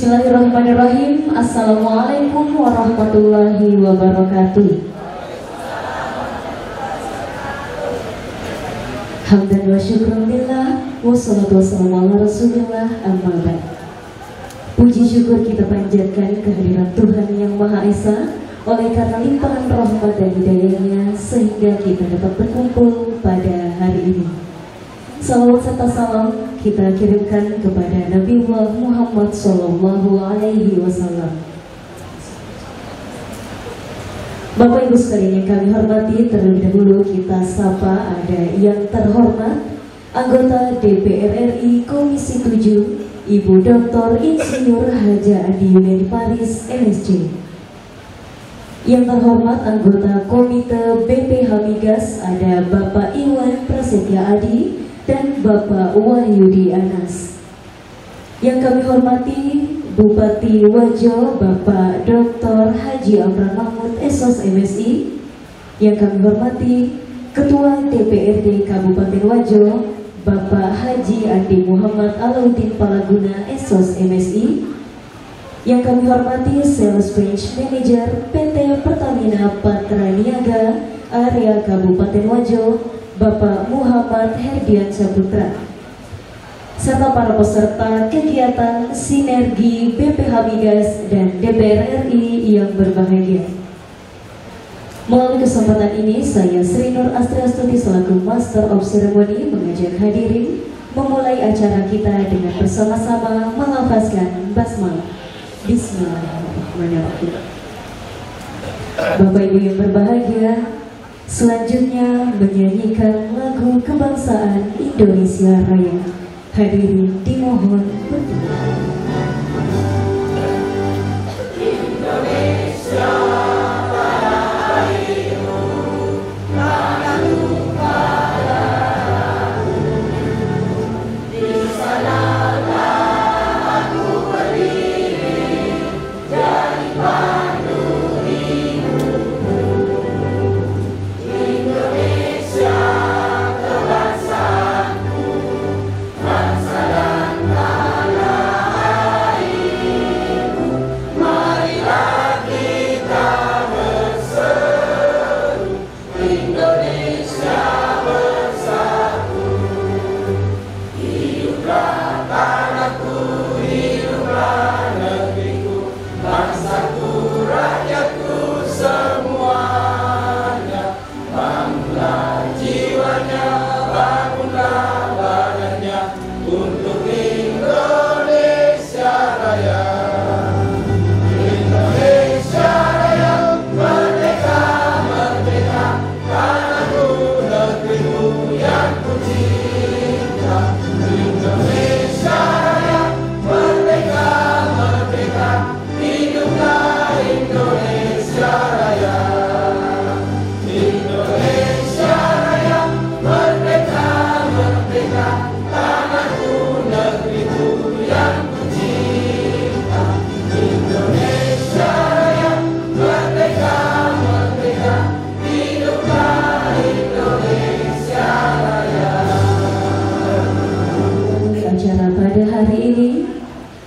Bismillahirrahmanirrahim. Assalamualaikum warahmatullahi wabarakatuh. Hamdan wa syukran lillah, wassalatu wassalamu ala rasulillah, amma ba'd. Puji syukur kita panjatkan kehadiran Tuhan Yang Maha Esa, oleh karena limpahan rahmat dan hidayahnya sehingga kita dapat berkumpul pada hari ini. Salawat serta salam kita kirimkan kepada Nabi Muhammad Sallallahu Alaihi Wasallam. Bapak Ibu sekalian yang kami hormati, terlebih dahulu kita sapa ada yang terhormat anggota DPR RI Komisi 7 Ibu Dr. Insinyur Haja Adi Yunani Paris MSc. Yang terhormat anggota Komite BPH Migas ada Bapak Iwan Prasetya Adi dan Bapak Wahyudi Anas. Yang kami hormati Bupati Wajo Bapak Dr. Haji Amran Mahmud SOS MSI. Yang kami hormati Ketua DPRD Kabupaten Wajo Bapak Haji Andi Muhammad Alauddin Palaguna SOS MSI. Yang kami hormati Sales Branch Manager PT Pertamina Patra Niaga Area Kabupaten Wajo Bapak Muhammad Herdian Saputra, serta para peserta kegiatan Sinergi BPH Migas dan DPR RI yang berbahagia. Melalui kesempatan ini, saya Sri Nur Astri Astuti selaku Master of Ceremony mengajak hadirin memulai acara kita dengan bersama-sama melafazkan basmalah. Bismillahirrahmanirrahim. Bapak Ibu yang berbahagia, selanjutnya menyanyikan lagu kebangsaan Indonesia Raya. Hadirin dimohon berdiri.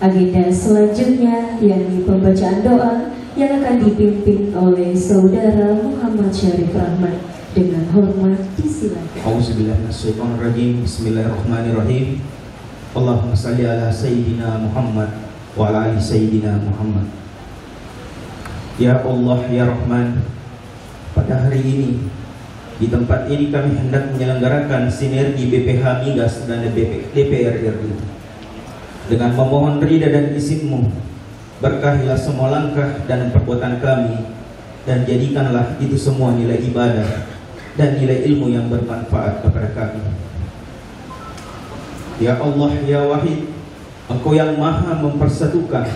Agenda selanjutnya yakni pembacaan doa yang akan dipimpin oleh Saudara Muhammad Syarif Rahmat. Dengan hormat disilakan. Auzubillahiminasyaitonirrajim. Bismillahirrahmanirrahim. Allahumma salli ala Sayyidina Muhammad wa ala ali Sayyidina Muhammad. Ya Allah ya Rahman, pada hari ini di tempat ini kami hendak menyelenggarakan sinergi BPH Migas dan DPR RI. Dengan memohon ridha dan izin-Mu, berkahilah semua langkah dan perbuatan kami, dan jadikanlah itu semua nilai ibadah dan nilai ilmu yang bermanfaat kepada kami. Ya Allah ya Wahid, Engkau yang maha mempersatukan,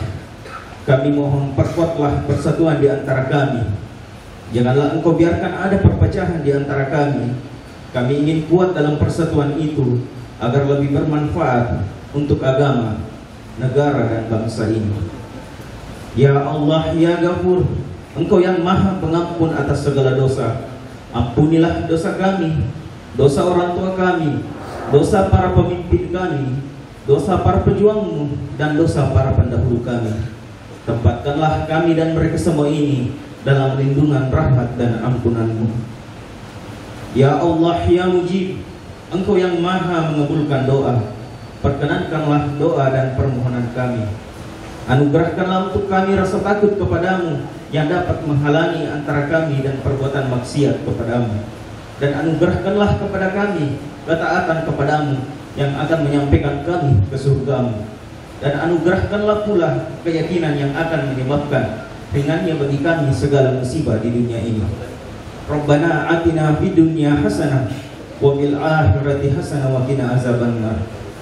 kami mohon perkuatlah persatuan di antara kami. Janganlah Engkau biarkan ada perpecahan di antara kami. Kami ingin kuat dalam persatuan itu agar lebih bermanfaat untuk agama, negara dan bangsa ini. Ya Allah ya Ghafur, Engkau yang maha pengampun atas segala dosa. Ampunilah dosa kami, dosa orang tua kami, dosa para pemimpin kami, dosa para pejuangmu dan dosa para pendahulu kami. Tempatkanlah kami dan mereka semua ini dalam lindungan rahmat dan ampunanmu. Ya Allah ya Mujib, Engkau yang maha mengabulkan doa, perkenankanlah doa dan permohonan kami. Anugerahkanlah untuk kami rasa takut kepadamu yang dapat menghalangi antara kami dan perbuatan maksiat kepadamu. Dan anugerahkanlah kepada kami ketaatan kepadamu yang akan menyampaikan kami ke surgamu. Dan anugerahkanlah pula keyakinan yang akan menyebabkan ringannya bagi kami segala musibah di dunia ini. Rabbana atina fid dunya hasanah wa fil akhirati hasanah wa qina azabannar.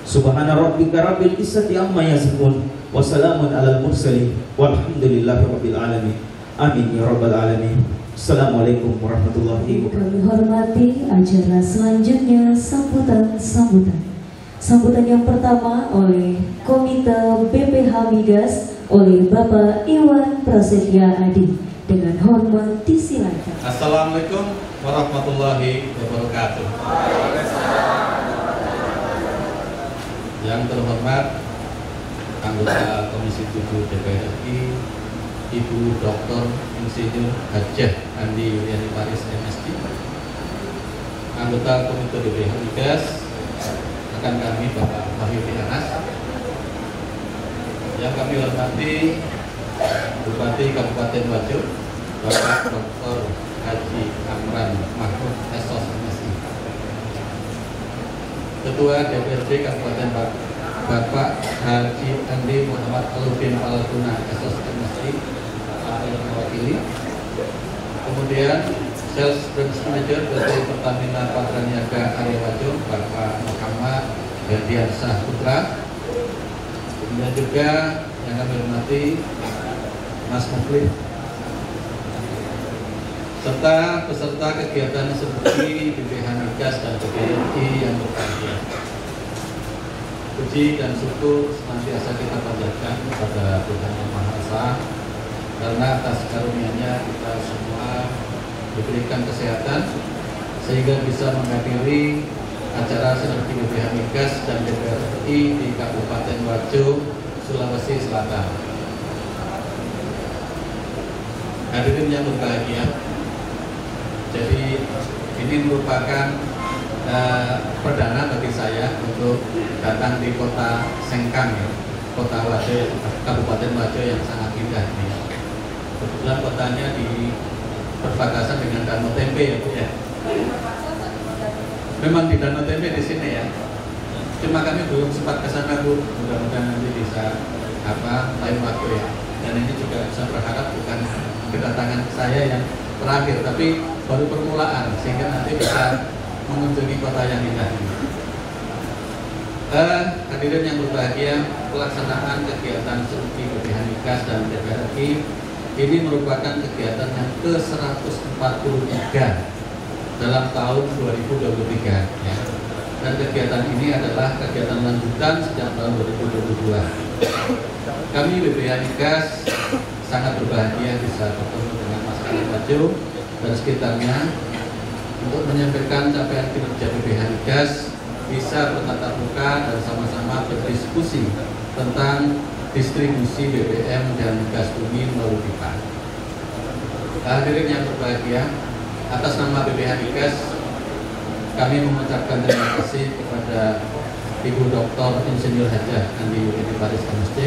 Subhana rabbika rabbil izzati amma yasifun wa salamun alal mursalin walhamdulillahi rabbil alamin. Amin ya rabbal alamin. Assalamualaikum warahmatullahi wabarakatuh. Kami hormati acara selanjutnya sambutan yang pertama oleh Komite BPH Migas oleh Bapak Iwan Prasetya Adi. Dengan hormat disilakan. Assalamualaikum warahmatullahi wabarakatuh. Yang terhormat anggota Komisi 7 DPR RI, Ibu Dr. Insinyur Hajah Andi Yuliani Paris MSc, anggota Komite BPH Migas, rekan kami Bapak Wahyudi Anas, yang kami hormati Bupati Kabupaten Wajo Bapak Dr. Haji Amran Mahmud SOS MSI, Ketua DPRD Kabupaten Bapak Haji Andi Muhammad Aludin Palatuna SOS MSI yang mewakili, kemudian Sales Branch Manager PT Pertamina Patraniaga Area Wajo Bapak Muhammad Herdiansah Putra, kemudian juga yang kami hormati Mas Muflih, serta peserta kegiatan seperti BPH Migas dan BPRI yang berbahagia. Puji dan syukur senantiasa kita panjatkan kepada Tuhan Yang Maha Esa, karena atas karunia-Nya kita semua diberikan kesehatan sehingga bisa menghadiri acara sinergi BPH Migas dan BPRI di Kabupaten Wajo, Sulawesi Selatan. Hadirin yang berbahagia, jadi ini merupakan perdana bagi saya untuk datang di kota Sengkang, ya, kota Wajo, Kabupaten Wajo yang sangat indah ini. Kebetulan kotanya di perbatasan dengan Danau Tempe, ya Bu ya. Memang di Danau Tempe di sini ya. Cuma kami belum sempat ke sana Bu. Mudah-mudahan nanti bisa lain waktu ya. Dan ini juga saya berharap bukan kedatangan saya yang terakhir, tapi baru permulaan sehingga nanti bisa mengunjungi kota yang indah ini. Hadirin yang berbahagia, pelaksanaan kegiatan seperti BPH Migas dan DPRI ini merupakan kegiatan yang ke-143 dalam tahun 2023 ya. Dan kegiatan ini adalah kegiatan lanjutan sejak tahun 2022. Kami BPH Migas sangat berbahagia bisa bertemu dengan masyarakat Wajo dan sekitarnya untuk menyampaikan capaian kinerja BPH Migas, bisa bertatap muka dan sama-sama berdiskusi tentang distribusi BBM dan gas bumi melalui pipa. Hadirin yang berbahagia, atas nama BPH Migas kami mengucapkan terima kasih kepada Ibu Dr. Insinyur Hajah Andi Yuliani Paris MSc,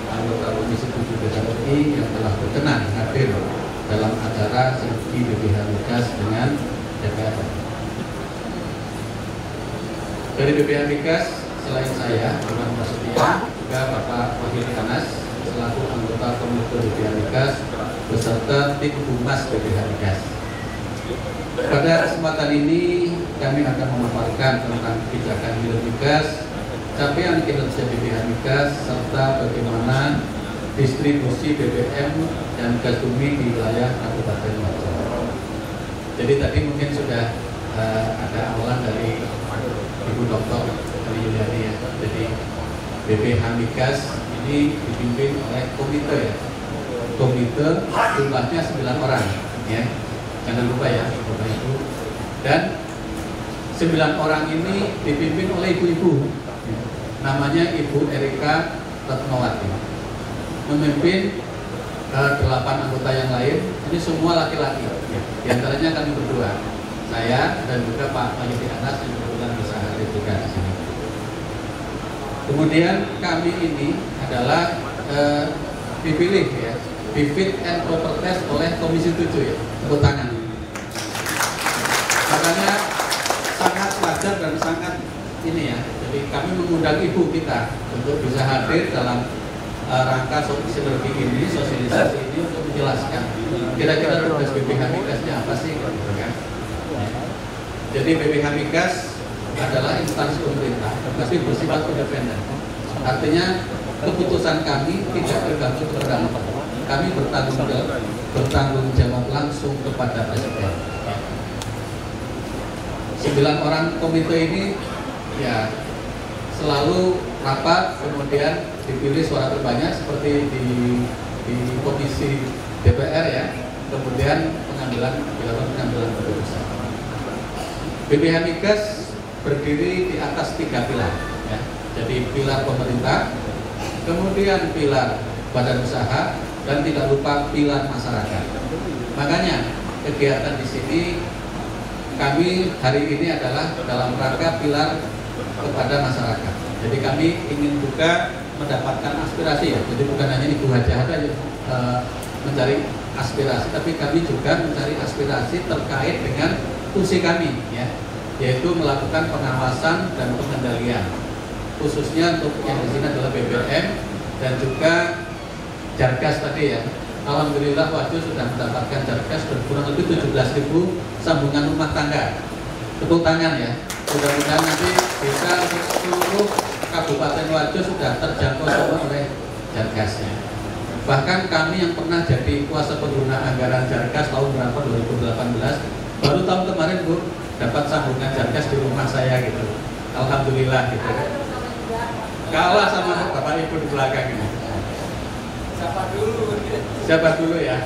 anggota Komisi 7 DPR RI yang telah berkenan hadir dalam acara sinergi BPH Migas dengan DPR. Dari BPH Migas selain saya, Iwan Prasetya, juga Bapak Wahyudi Anas selaku anggota Komite BPH Migas beserta tim Humas BPH Migas. Pada kesempatan ini kami akan memaparkan tentang kebijakan hilir migas, capaian kinerja BPH Migas, serta bagaimana distribusi BBM dan gas bumi di wilayah Kabupaten Wajo. Jadi tadi mungkin sudah ada awalan dari Ibu Dr. Andi Yuliani ya. Jadi BPH Migas ini dipimpin oleh komite ya. Komite jumlahnya 9 orang ya. Jangan lupa ya Bapak Ibu. Dan 9 orang ini dipimpin oleh ibu-ibu. namanya Ibu Erika Retnowati, memimpin 8 anggota yang lain. Ini semua laki-laki, di antaranya kami berdua, saya dan juga Pak Mayudi Anas yang kebetulan bisa hadir juga di sini. Kemudian kami ini adalah dipilih ya, di fit and proper test oleh Komisi 7 ya, tepuk tangan. Makanya sangat wajar dan sangat ini ya, jadi kami mengundang ibu kita untuk bisa hadir dalam rangka sinergi ini, sosialisasi ini untuk menjelaskan kira-kira tugas BPH Migasnya apa sih, gitu kan? Jadi BPH Migas adalah instansi pemerintah, tapi bersifat independen. Artinya keputusan kami tidak tergantung kepada kami bertanggung jawab langsung kepada Presiden. 9 orang komite ini ya selalu rapat, kemudian dipilih suara terbanyak seperti di komisi DPR ya, kemudian dilakukan pengambilan keputusan. BPH Migas berdiri di atas 3 pilar ya. Jadi pilar pemerintah, kemudian pilar badan usaha, dan tidak lupa pilar masyarakat. Makanya kegiatan di sini kami hari ini adalah dalam rangka pilar kepada masyarakat. Jadi kami ingin juga mendapatkan aspirasi ya. Jadi bukan hanya Ibu Hajah aja mencari aspirasi, tapi kami juga mencari aspirasi terkait dengan fungsi kami ya, yaitu melakukan pengawasan dan pengendalian. Khususnya untuk yang di sini adalah BBM dan juga Jargas tadi ya. Alhamdulillah Waju sudah mendapatkan Jargas berkurang lebih 17.000 sambungan rumah tangga. Tepuk tangan ya. Mudah-mudahan nanti bisa untuk seluruh Kabupaten Waju sudah terjangkau semua oleh Jargasnya. Bahkan kami yang pernah jadi kuasa pengguna anggaran Jargas tahun berapa 2018, baru tahun kemarin Bu dapat sambungan Jargas di rumah saya gitu. Alhamdulillah gitu. Kalah sama Bapak Ibu di belakang ini. Siapa dulu ya?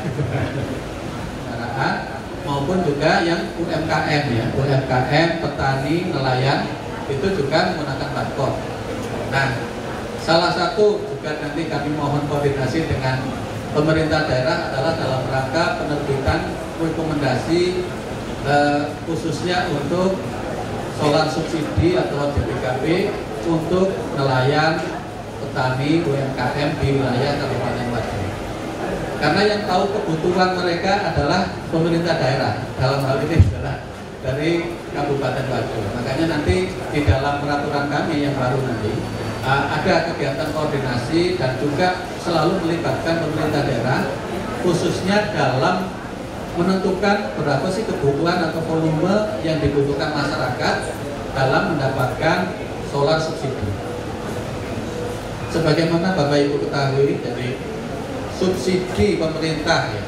Maupun juga yang UMKM ya, UMKM, petani, nelayan itu juga menggunakan barcode. Nah, salah satu juga nanti kami mohon koordinasi dengan pemerintah daerah adalah dalam rangka penerbitan rekomendasi khususnya untuk solar subsidi atau DPKB untuk nelayan, petani, UMKM di wilayah Kabupaten Waju. Karena yang tahu kebutuhan mereka adalah pemerintah daerah, dalam hal ini adalah dari Kabupaten Waju. Makanya nanti di dalam peraturan kami yang baru nanti ada kegiatan koordinasi dan juga selalu melibatkan pemerintah daerah, khususnya dalam menentukan berapa sih kebutuhan atau volume yang dibutuhkan masyarakat dalam mendapatkan solar subsidi. Sebagaimana Bapak Ibu ketahui, jadi subsidi pemerintah ya,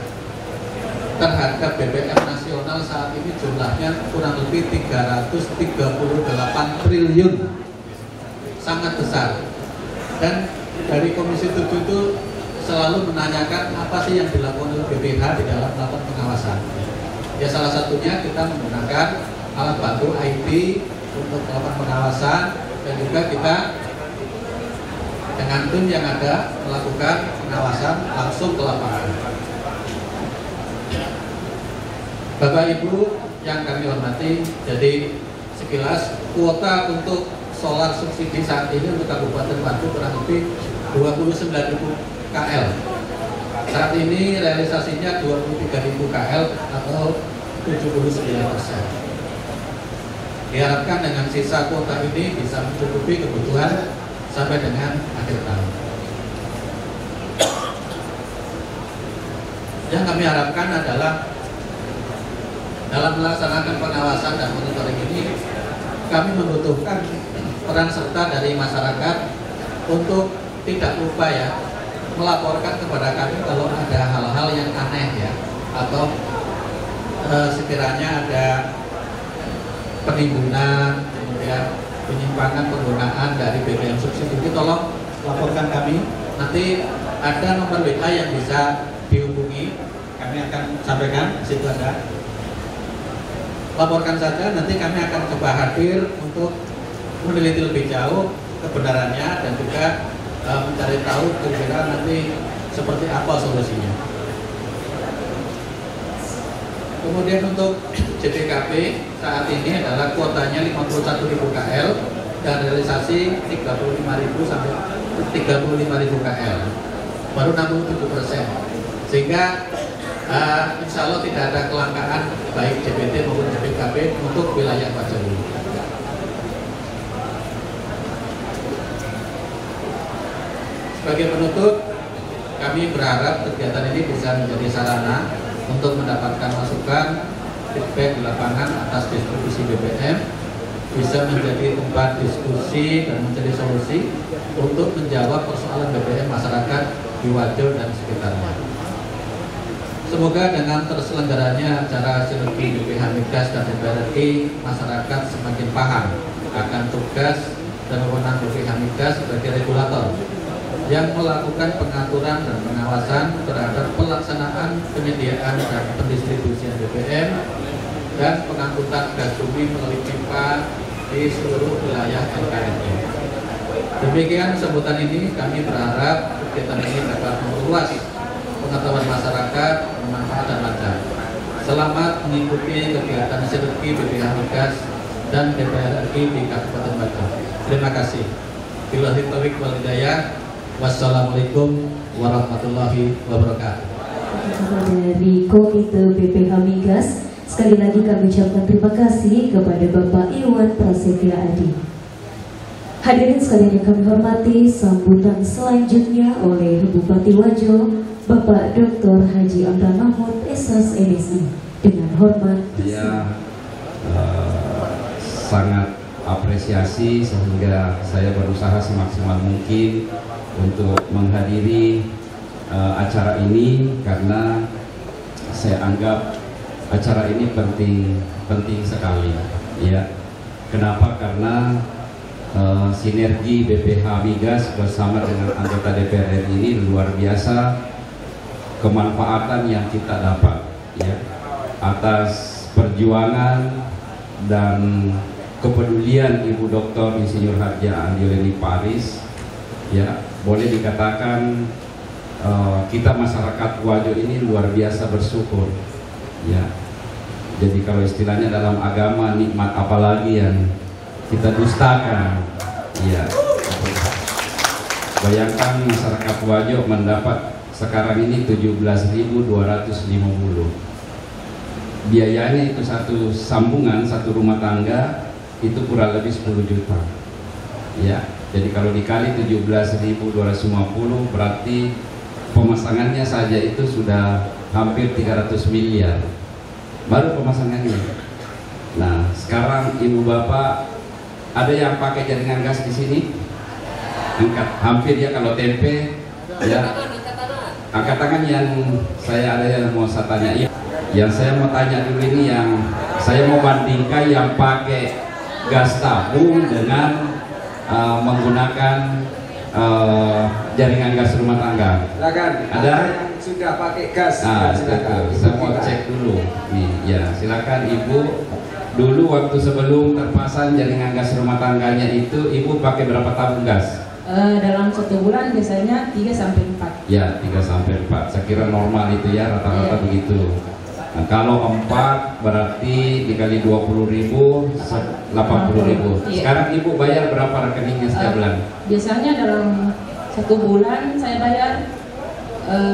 terhadap BBM nasional saat ini jumlahnya kurang lebih 338 triliun, sangat besar. Dan dari Komisi 7 itu selalu menanyakan apa sih yang dilakukan oleh BPH di dalam melakukan pengawasan. Ya salah satunya kita menggunakan alat bantu IT untuk melakukan pengawasan, dan juga kita dengan tim yang ada melakukan pengawasan langsung ke lapangan. Bapak Ibu yang kami hormati, jadi sekilas kuota untuk solar subsidi saat ini untuk Kabupaten Waju kurang lebih 29.000 KL. Saat ini realisasinya 23.000 KL atau 79%. Diharapkan dengan sisa kuota ini bisa mencukupi kebutuhan sampai dengan akhir tahun. Yang kami harapkan adalah dalam melaksanakan pengawasan dan monitoring ini, kami membutuhkan peran serta dari masyarakat untuk tidak lupa ya melaporkan kepada kami kalau ada hal-hal yang aneh ya, atau sekiranya ada penimbunan, kemudian penyimpangan penggunaan dari BBM subsidi, itu tolong laporkan kami. Nanti ada nomor WA yang bisa dihubungi, kami akan sampaikan di situ ada. Laporkan saja, nanti kami akan coba hadir untuk meneliti lebih jauh kebenarannya dan juga mencari tahu kira-kira nanti seperti apa solusinya. Kemudian untuk JPKP saat ini adalah kuotanya 51.000 KL dan realisasi 35.000 sampai 35.000 KL, baru 67%, sehingga insya Allah tidak ada kelangkaan baik JPT maupun JPKP untuk wilayah Pajawu. Sebagai penutup, kami berharap kegiatan ini bisa menjadi sarana untuk mendapatkan masukan, feedback di lapangan atas distribusi BBM, bisa menjadi tempat diskusi dan mencari solusi untuk menjawab persoalan BBM masyarakat di Wajo dan sekitarnya. Semoga dengan terselenggaranya acara sinergi BPH Migas dan DPR RI, masyarakat semakin paham akan tugas dan wewenang BPH Migas sebagai regulator yang melakukan pengaturan dan pengawasan terhadap pelaksanaan penyediaan dan pendistribusian BBM dan pengangkutan gas bumi melalui pipa di seluruh wilayah NKRI. Demikian sambutan ini, kami berharap kegiatan ini dapat meluas pengetahuan masyarakat, bermanfaat dan lancar. Selamat mengikuti kegiatan sinergi BPH Migas dan DPR RI di Kabupaten Wajo. Terima kasih. Billahi taufiq wal hidayah. Wassalamualaikum warahmatullahi wabarakatuh. Dari Komite BPH Migas, sekali lagi kami ucapkan terima kasih kepada Bapak Iwan Prasetya Adi. Hadirin sekalian yang kami hormati, sambutan selanjutnya oleh Bupati Wajo, Bapak Dr. Haji Abdul Mahmud SS MSI. Dengan hormat, saya sangat apresiasi sehingga saya berusaha semaksimal mungkin untuk menghadiri acara ini karena saya anggap acara ini penting sekali, ya. Kenapa? Karena sinergi BPH Migas bersama dengan anggota DPR RI ini luar biasa kemanfaatan yang kita dapat, ya, atas perjuangan dan kepedulian Ibu Dr. Insinyur Hadjah Andioleni Paris, ya. Boleh dikatakan kita masyarakat Wajo ini luar biasa bersyukur, ya. Jadi kalau istilahnya dalam agama, nikmat apalagi yang kita dustakan, ya. Bayangkan masyarakat Wajo mendapat sekarang ini 17.250. Biayanya itu satu sambungan, satu rumah tangga itu kurang lebih 10 juta, ya. Jadi kalau dikali 17.250 berarti pemasangannya saja itu sudah hampir 300 miliar baru pemasangannya. Nah, sekarang ibu bapak ada yang pakai jaringan gas di sini? Angkat, hampir ya kalau tempe, ya. Angkat tangan yang saya ada yang mau saya tanya. Yang saya mau tanya dulu ini, yang saya mau bandingkan yang pakai gas tabung dengan menggunakan jaringan gas rumah tangga. Silakan. Ada yang sudah pakai gas? Silakan. Saya mau cek dulu. Nih, ya, silakan Ibu. Dulu waktu sebelum terpasang jaringan gas rumah tangganya itu, Ibu pakai berapa tabung gas? Dalam 1 bulan biasanya 3 sampai 4. Ya, 3 sampai 4. Saya kira normal itu ya, rata-rata begitu. Nah, kalau 4 berarti dikali 20.000, 80.000. Sekarang Ibu bayar berapa rekeningnya setiap bulan? Biasanya dalam 1 bulan saya bayar,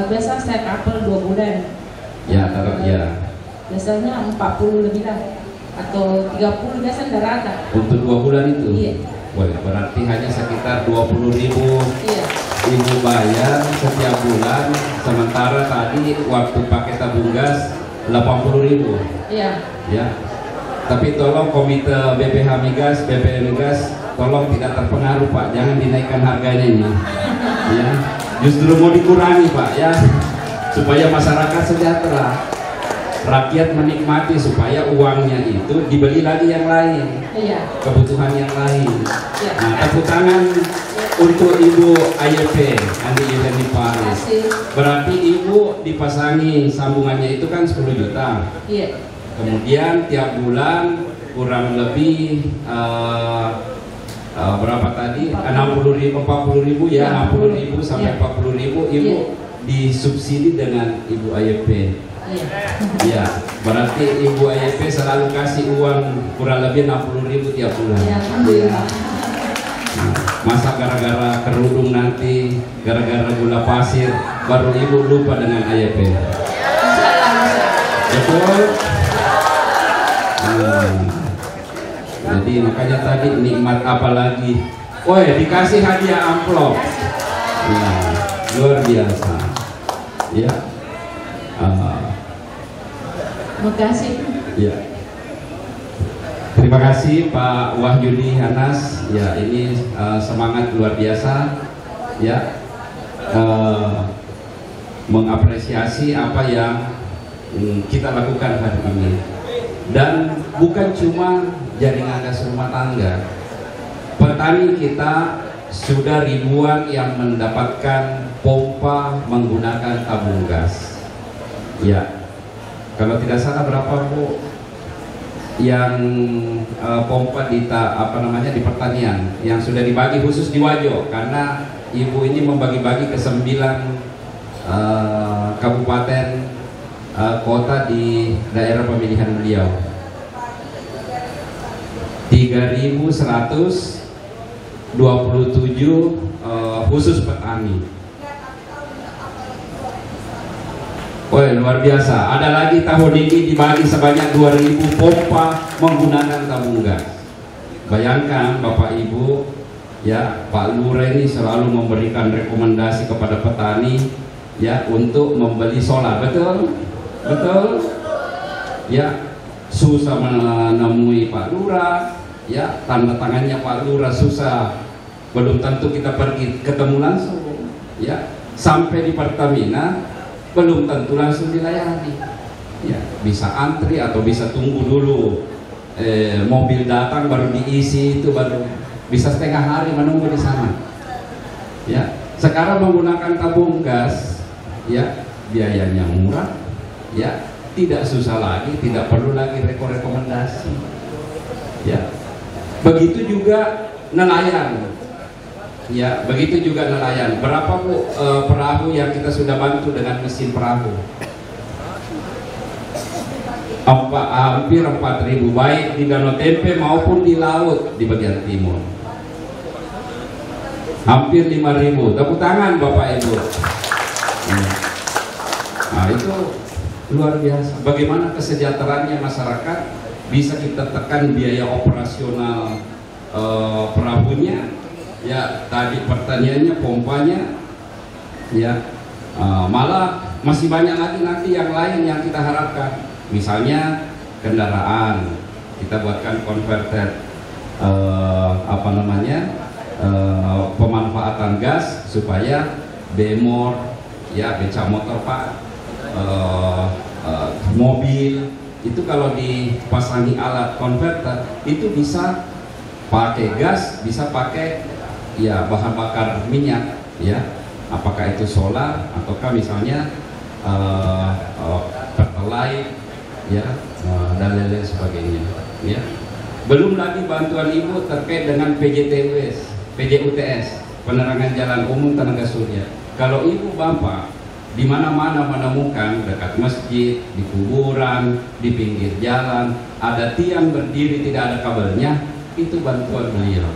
biasa saya couple 2 bulan. Ya, taruh ya. Biasanya 40 lebih lah, atau 30 biasa rata. Untuk 2 bulan itu? Iya. Wah, berarti hanya sekitar 20.000. Iya. Ibu bayar setiap bulan, sementara tadi waktu pakai tabung gas 80.000. Iya. Ya. Tapi tolong Komite BPH Migas, BPM Migas, tolong tidak terpengaruh Pak, jangan dinaikkan harganya ini. Ya. Justru mau dikurangi Pak, ya, supaya masyarakat sejahtera, rakyat menikmati, supaya uangnya itu dibeli lagi yang lain, Iya. kebutuhan yang lain. Iya. Nah, tepuk tangan untuk Ibu AYP Andioleni Paris. Berarti Ibu dipasangi sambungannya itu kan 10 juta. Iya. Kemudian tiap bulan kurang lebih berapa tadi? 60.000, 40.000 ya, 60.000 sampai 40.000 Ibu disubsidi dengan Ibu AYP. Ya, berarti Ibu AYP selalu kasih uang kurang lebih 60.000 tiap bulan. Ya. Masa gara-gara kerudung nanti, gara-gara gula pasir, baru Ibu lupa dengan AYP. Betul? Jadi makanya tadi nikmat apa lagi? Oh ya, dikasih hadiah amplop. Nah, luar biasa. Ya. Makasih. Ya. Terima kasih Pak Wahyudi Hanas. Ya, ini semangat luar biasa. Ya. Mengapresiasi apa yang kita lakukan hari ini. Dan bukan cuma jaringan gas rumah tangga, petani kita sudah ribuan yang mendapatkan pompa menggunakan tabung gas. Ya, kalau tidak salah berapa Bu yang pompa di di pertanian yang sudah dibagi khusus di Wajo, karena Ibu ini membagi-bagi ke 9 kabupaten kota di daerah pemilihan beliau. 3.127 khusus petani. Wah, luar biasa. Ada lagi tahun ini dibagi sebanyak 2.000 pompa menggunakan tabung gas. Bayangkan Bapak Ibu, ya, Pak Lurah ini selalu memberikan rekomendasi kepada petani, ya, untuk membeli solar. Betul? Betul? Ya, susah menemui Pak Lurah, ya, tanda tangannya Pak Lurah susah, belum tentu kita pergi ketemu langsung, ya, sampai di Pertamina belum tentu langsung dilayani, ya, bisa antri atau bisa tunggu dulu mobil datang baru diisi, itu baru bisa setengah hari menunggu di sana. Ya, sekarang menggunakan tabung gas, ya, biayanya murah, ya, tidak susah lagi, tidak perlu lagi rekomendasi. Ya, begitu juga nelayan. Ya, begitu juga nelayan. Berapa Bu perahu yang kita sudah bantu dengan mesin perahu? Hampir 4.000, baik di Danau Tempe maupun di laut di bagian timur. Hampir 5.000. Tepuk tangan Bapak Ibu. Nah, itu luar biasa. Bagaimana kesejahteraannya masyarakat, bisa kita tekan biaya operasional perahunya, ya, tadi pertaniannya, pompanya, ya, malah masih banyak lagi nanti yang lain yang kita harapkan. Misalnya kendaraan, kita buatkan konverter pemanfaatan gas supaya bemor, ya, beca motor Pak, mobil itu kalau dipasangi alat konverter itu bisa pakai gas, bisa pakai, ya, bahan bakar minyak, ya, apakah itu solar ataukah misalnya pertalite, ya, dan lain-lain sebagainya, ya. Belum lagi bantuan Ibu terkait dengan PJUTS, penerangan jalan umum tenaga surya. Kalau Ibu Bapak di mana-mana menemukan dekat masjid, di kuburan, di pinggir jalan ada tiang berdiri tidak ada kabelnya, itu bantuan beliau,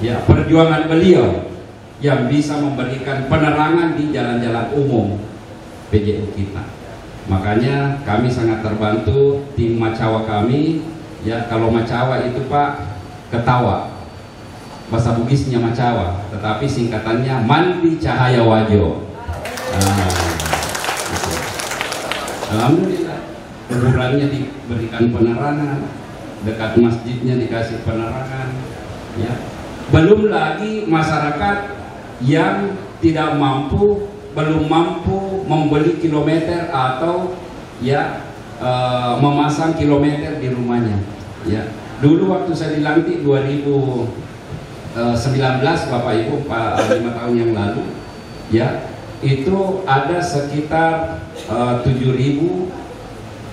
ya, perjuangan beliau yang bisa memberikan penerangan di jalan-jalan umum PJU kita. Makanya kami sangat terbantu, tim Macawa kami, ya, kalau Macawa itu Pak ketawa, bahasa Bugisnya Macawa, tetapi singkatannya Mandi Cahaya Wajo. Gitu. Alhamdulillah, kuburannya diberikan penerangan, dekat masjidnya dikasih penerangan, ya. Belum lagi masyarakat yang tidak mampu, belum mampu membeli kilometer atau, ya, memasang kilometer di rumahnya, ya. Dulu waktu saya dilantik 2019 Bapak Ibu, 5 tahun yang lalu, ya, itu ada sekitar 7.000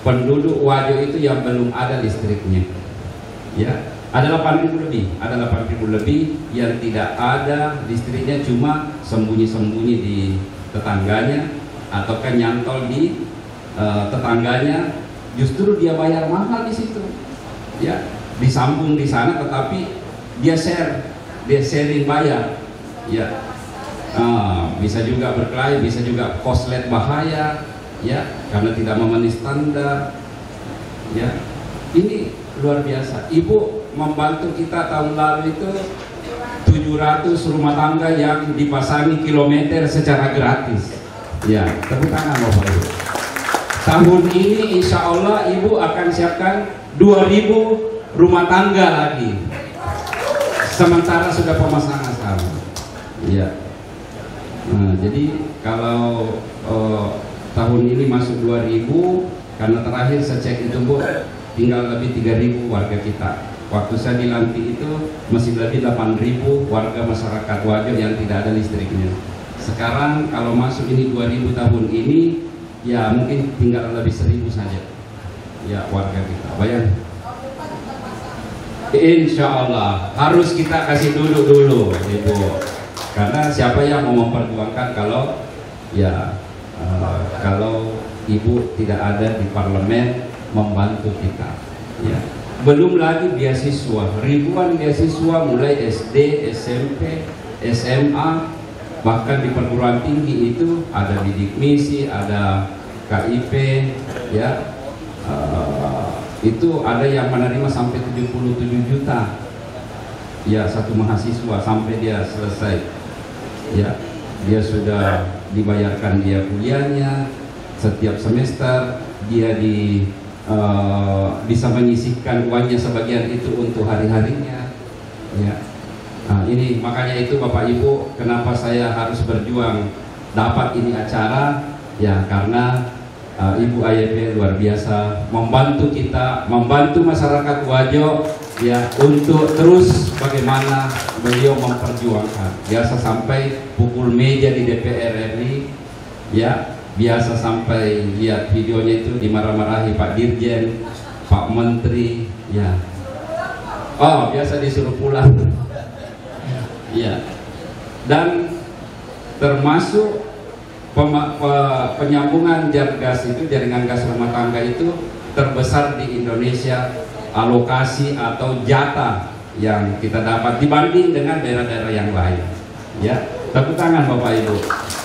penduduk Wajo itu yang belum ada listriknya, ya. ada 8.000 lebih, yang tidak ada listriknya, cuma sembunyi-sembunyi di tetangganya ataukah nyantol di tetangganya, justru dia bayar mahal di situ, ya, disambung di sana, tetapi dia sharing bayar, ya. Bisa juga berkelahi, bisa juga koslet bahaya, ya, karena tidak memenuhi standar, ya. Ini luar biasa. Ibu membantu kita tahun lalu itu 700 rumah tangga yang dipasangi kilometer secara gratis, ya. Tepuk tangan Bapak Ibu. Tahun ini insya Allah Ibu akan siapkan 2000 rumah tangga lagi, sementara sudah pemasangan sekarang, ya. Nah, jadi kalau tahun ini masuk 2000, karena terakhir saya cek itu Bu, tinggal lebih 3000 warga kita. Waktu saya dilantik itu masih lebih 8000 warga masyarakat Wajo yang tidak ada listriknya. Sekarang kalau masuk ini 2000 tahun ini, ya mungkin tinggal lebih 1000 saja, ya, warga kita. Bayang. Insya Allah harus kita kasih duduk dulu, Ibu. Karena siapa yang mau memperjuangkan kalau ya kalau Ibu tidak ada di parlemen membantu kita, ya. Belum lagi beasiswa, ribuan beasiswa mulai SD, SMP, SMA, bahkan di perguruan tinggi itu ada bidik misi, ada KIP, ya. Itu ada yang menerima sampai 77 juta, ya, satu mahasiswa sampai dia selesai, ya. Dia sudah dibayarkan dia kuliahnya setiap semester, dia bisa menyisihkan uangnya sebagian itu untuk hari-harinya, ya. Nah, ini makanya itu Bapak Ibu, kenapa saya harus berjuang dapat ini acara, ya, karena Ibu AYP luar biasa membantu kita, membantu masyarakat Wajo, ya, untuk terus bagaimana beliau memperjuangkan. Biasa sampai pukul meja di DPR RI, ya, biasa sampai lihat videonya itu dimarah-marahi Pak Dirjen, Pak Menteri, ya. Oh, biasa disuruh pulang, ya. Dan termasuk penyambungan gas itu, jaringan gas rumah tangga itu terbesar di Indonesia, alokasi atau jatah yang kita dapat dibanding dengan daerah-daerah yang lain, ya. Tepuk tangan Bapak Ibu.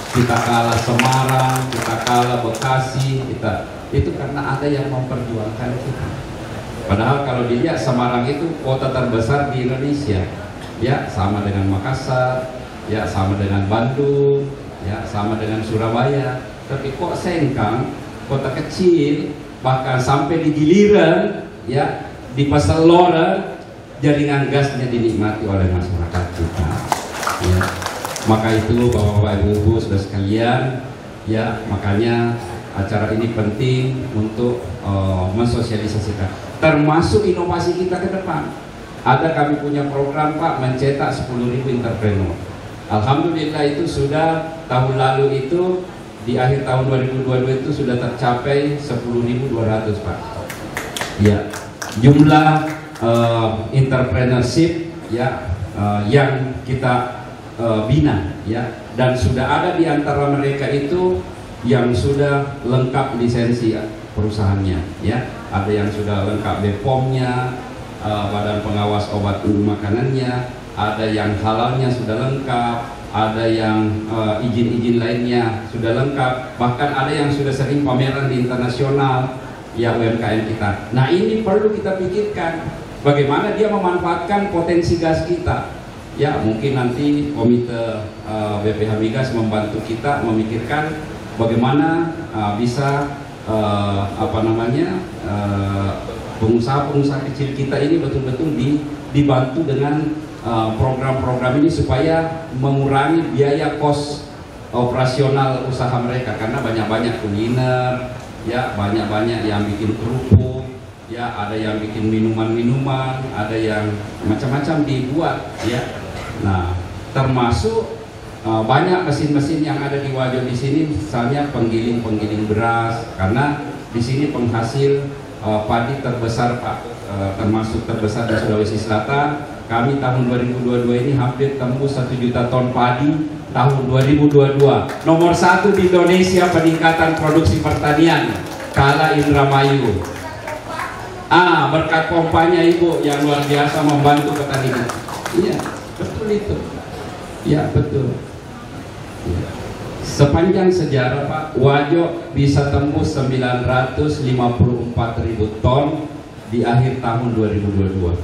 Kita kalah Semarang, kita kalah Bekasi, itu karena ada yang memperjuangkan kita. Padahal kalau dilihat Semarang itu kota terbesar di Indonesia, ya, sama dengan Makassar, ya, sama dengan Bandung, ya, sama dengan Surabaya. Tapi kok Sengkang, kota kecil, bahkan sampai di giliran, ya, di Paseloran, jaringan gasnya dinikmati oleh masyarakat kita, ya. Maka itu Bapak-bapak, Ibu-ibu, saudara sekalian, ya, makanya acara ini penting untuk mensosialisasikan, termasuk inovasi kita ke depan. Ada kami punya program Pak, mencetak 10.000 entrepreneur. Alhamdulillah itu sudah tahun lalu itu di akhir tahun 2022 itu sudah tercapai 10.200 Pak. Ya, jumlah entrepreneurship, ya, yang kita bina, ya, dan sudah ada di antara mereka itu yang sudah lengkap lisensi perusahaannya, ya. Ada yang sudah lengkap BPOM-nya, Badan Pengawas Obat Makanannya, ada yang halalnya sudah lengkap, ada yang izin-izin lainnya sudah lengkap, bahkan ada yang sudah sering pameran di internasional, ya, UMKM kita. Nah, ini perlu kita pikirkan bagaimana dia memanfaatkan potensi gas kita. Ya, mungkin nanti komite BPH Migas membantu kita memikirkan bagaimana bisa pengusaha-pengusaha kecil kita ini betul-betul dibantu dengan program-program ini supaya mengurangi biaya kos operasional usaha mereka, karena banyak-banyak kuliner, ya, banyak-banyak yang bikin kerupuk, ya, ada yang bikin minuman-minuman, ada yang macam-macam dibuat, ya. Nah, termasuk banyak mesin-mesin yang ada di Wajo di sini, misalnya penggiling beras, karena di sini penghasil padi terbesar Pak. termasuk terbesar di Sulawesi Selatan. Kami tahun 2022 ini hampir tembus 1 juta ton padi tahun 2022. Nomor 1 di Indonesia peningkatan produksi pertanian, kalah Indramayu. Berkat pompanya Ibu yang luar biasa membantu petani. Iya, betul itu. Ya, betul. Ya. Sepanjang sejarah Pak, Wajo bisa tembus 954.000 ton di akhir tahun 2022.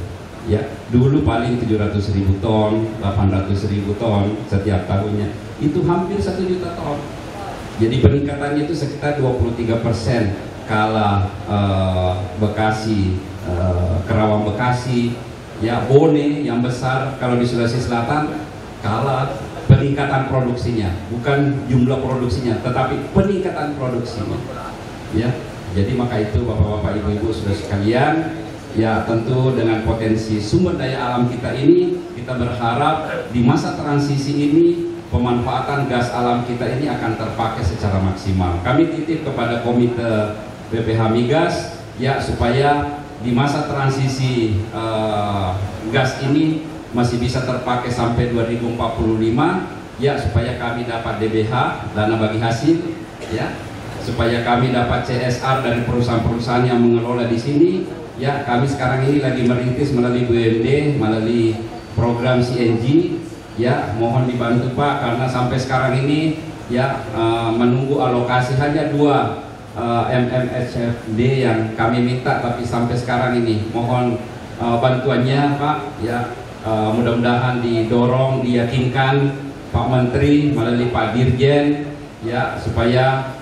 Ya, dulu paling 700.000 ton, 800.000 ton setiap tahunnya. Itu hampir 1 juta ton. Jadi peningkatannya itu sekitar 23%. Kalah Bekasi, Kerawang Bekasi, ya Bone yang besar. Kalau di Sulawesi Selatan kalah peningkatan produksinya, bukan jumlah produksinya, tetapi peningkatan produksinya. Ya, jadi maka itu Bapak-bapak, Ibu-ibu, saudara sekalian, ya tentu dengan potensi sumber daya alam kita ini, kita berharap di masa transisi ini pemanfaatan gas alam kita ini akan terpakai secara maksimal. Kami titip kepada Komite BPH Migas, ya supaya di masa transisi gas ini masih bisa terpakai sampai 2045, ya supaya kami dapat DBH, dana bagi hasil, ya supaya kami dapat CSR dari perusahaan-perusahaan yang mengelola di sini. Ya, kami sekarang ini lagi merintis melalui BUMD, melalui program CNG. Ya, mohon dibantu Pak, karena sampai sekarang ini ya menunggu alokasi hanya 2 MMHFD yang kami minta, tapi sampai sekarang ini mohon bantuannya Pak. Ya, mudah-mudahan didorong, diyakinkan Pak Menteri melalui Pak Dirjen, ya supaya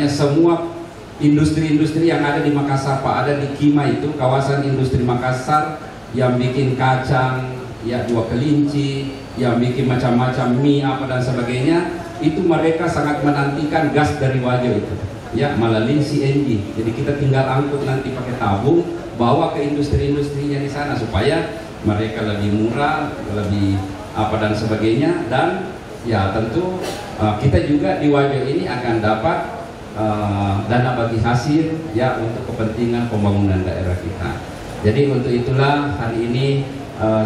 semua industri-industri yang ada di Makassar Pak, ada di Kima itu kawasan industri Makassar yang bikin kacang, ya 2 kelinci, yang bikin macam-macam mie apa dan sebagainya, itu mereka sangat menantikan gas dari Wajo itu, ya melalui CNG. Jadi kita tinggal angkut nanti pakai tabung, bawa ke industri-industrinya di sana supaya mereka lebih murah, lebih apa dan sebagainya. Dan ya tentu kita juga di Wajo ini akan dapat dana bagi hasil, ya untuk kepentingan pembangunan daerah kita. Jadi untuk itulah hari ini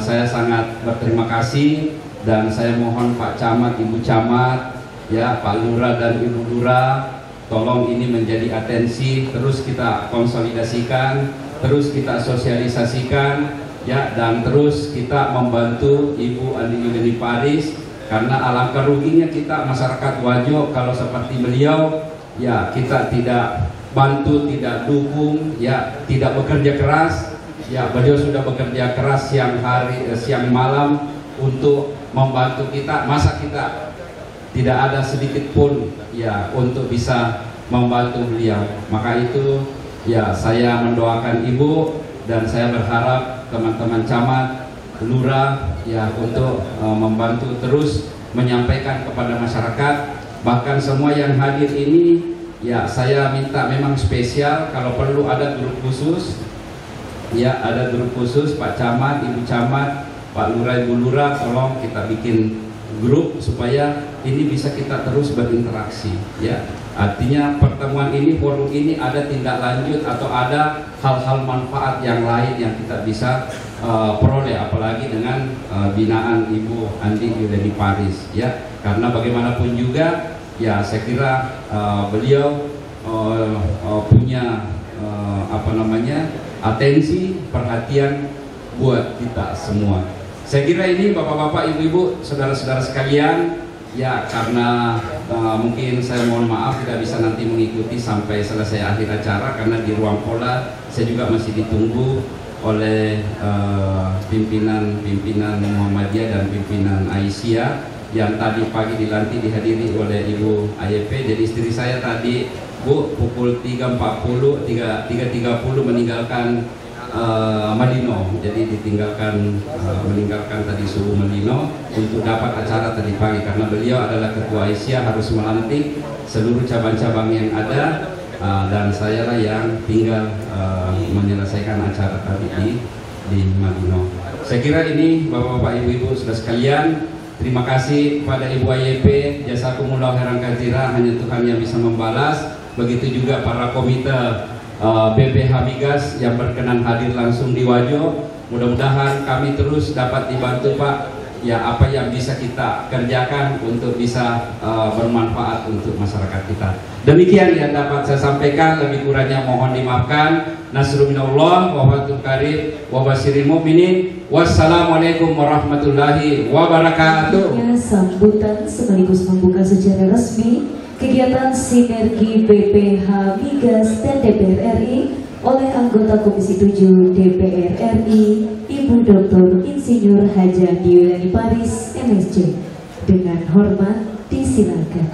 saya sangat berterima kasih, dan saya mohon Pak Camat, Ibu Camat, ya Pak Lurah dan Ibu Lurah, tolong ini menjadi atensi, terus kita konsolidasikan, terus kita sosialisasikan, ya, dan terus kita membantu Ibu Andi Yuleni Paris, karena alangkah ruginya kita masyarakat Wajo kalau seperti beliau, ya kita tidak bantu, tidak dukung, ya tidak bekerja keras. Ya, beliau sudah bekerja keras siang hari, siang malam untuk membantu kita. Masa kita tidak ada sedikit pun ya untuk bisa membantu beliau. Maka itu ya saya mendoakan Ibu, dan saya berharap teman-teman camat, lurah ya untuk membantu terus menyampaikan kepada masyarakat. Bahkan semua yang hadir ini ya saya minta memang spesial, kalau perlu ada grup khusus. Ya, ada grup khusus Pak Camat, Ibu Camat, Pak Lurah, Ibu Lurah, tolong kita bikin grup supaya ini bisa kita terus berinteraksi. Ya, artinya pertemuan ini, forum ini ada tindak lanjut atau ada hal-hal manfaat yang lain yang kita bisa peroleh, apalagi dengan binaan Ibu Andi Yuleni Paris. Ya, karena bagaimanapun juga, ya saya kira beliau punya atensi, perhatian buat kita semua. Saya kira ini Bapak-bapak, Ibu-ibu, saudara-saudara sekalian, ya karena mungkin saya mohon maaf tidak bisa nanti mengikuti sampai selesai akhir acara, karena di ruang pola saya juga masih ditunggu oleh pimpinan Muhammadiyah dan pimpinan Aisyah yang tadi pagi dilantik dihadiri oleh Ibu AYP. Jadi istri saya tadi Bu pukul 3.30 meninggalkan Malino, jadi meninggalkan tadi subuh Malino untuk dapat acara tadi pagi, karena beliau adalah ketua Aisyah, harus melantik seluruh cabang-cabang yang ada, dan saya lah yang tinggal menyelesaikan acara tadi di Malino. Saya kira ini Bapak-bapak, Ibu-ibu, saudara sekalian, terima kasih kepada Ibu AYP, jazakumullah khairan katsira, hanya Tuhan yang bisa membalas. Begitu juga para komite BPH Migas yang berkenan hadir langsung di Wajo. Mudah-mudahan kami terus dapat dibantu Pak, ya apa yang bisa kita kerjakan untuk bisa bermanfaat untuk masyarakat kita. Demikian yang dapat saya sampaikan, lebih kurangnya mohon dimaafkan. Nasrul minallah wa fathul qarib wa basyiril mu'minin. Wassalamualaikum warahmatullahi wabarakatuh. Sambutan sekaligus membuka secara resmi kegiatan sinergi BPH Migas dan DPR RI oleh anggota Komisi 7 DPR RI Ibu Dr. Insinyur Hajah Diolani Paris MSc. Dengan hormat disilakan.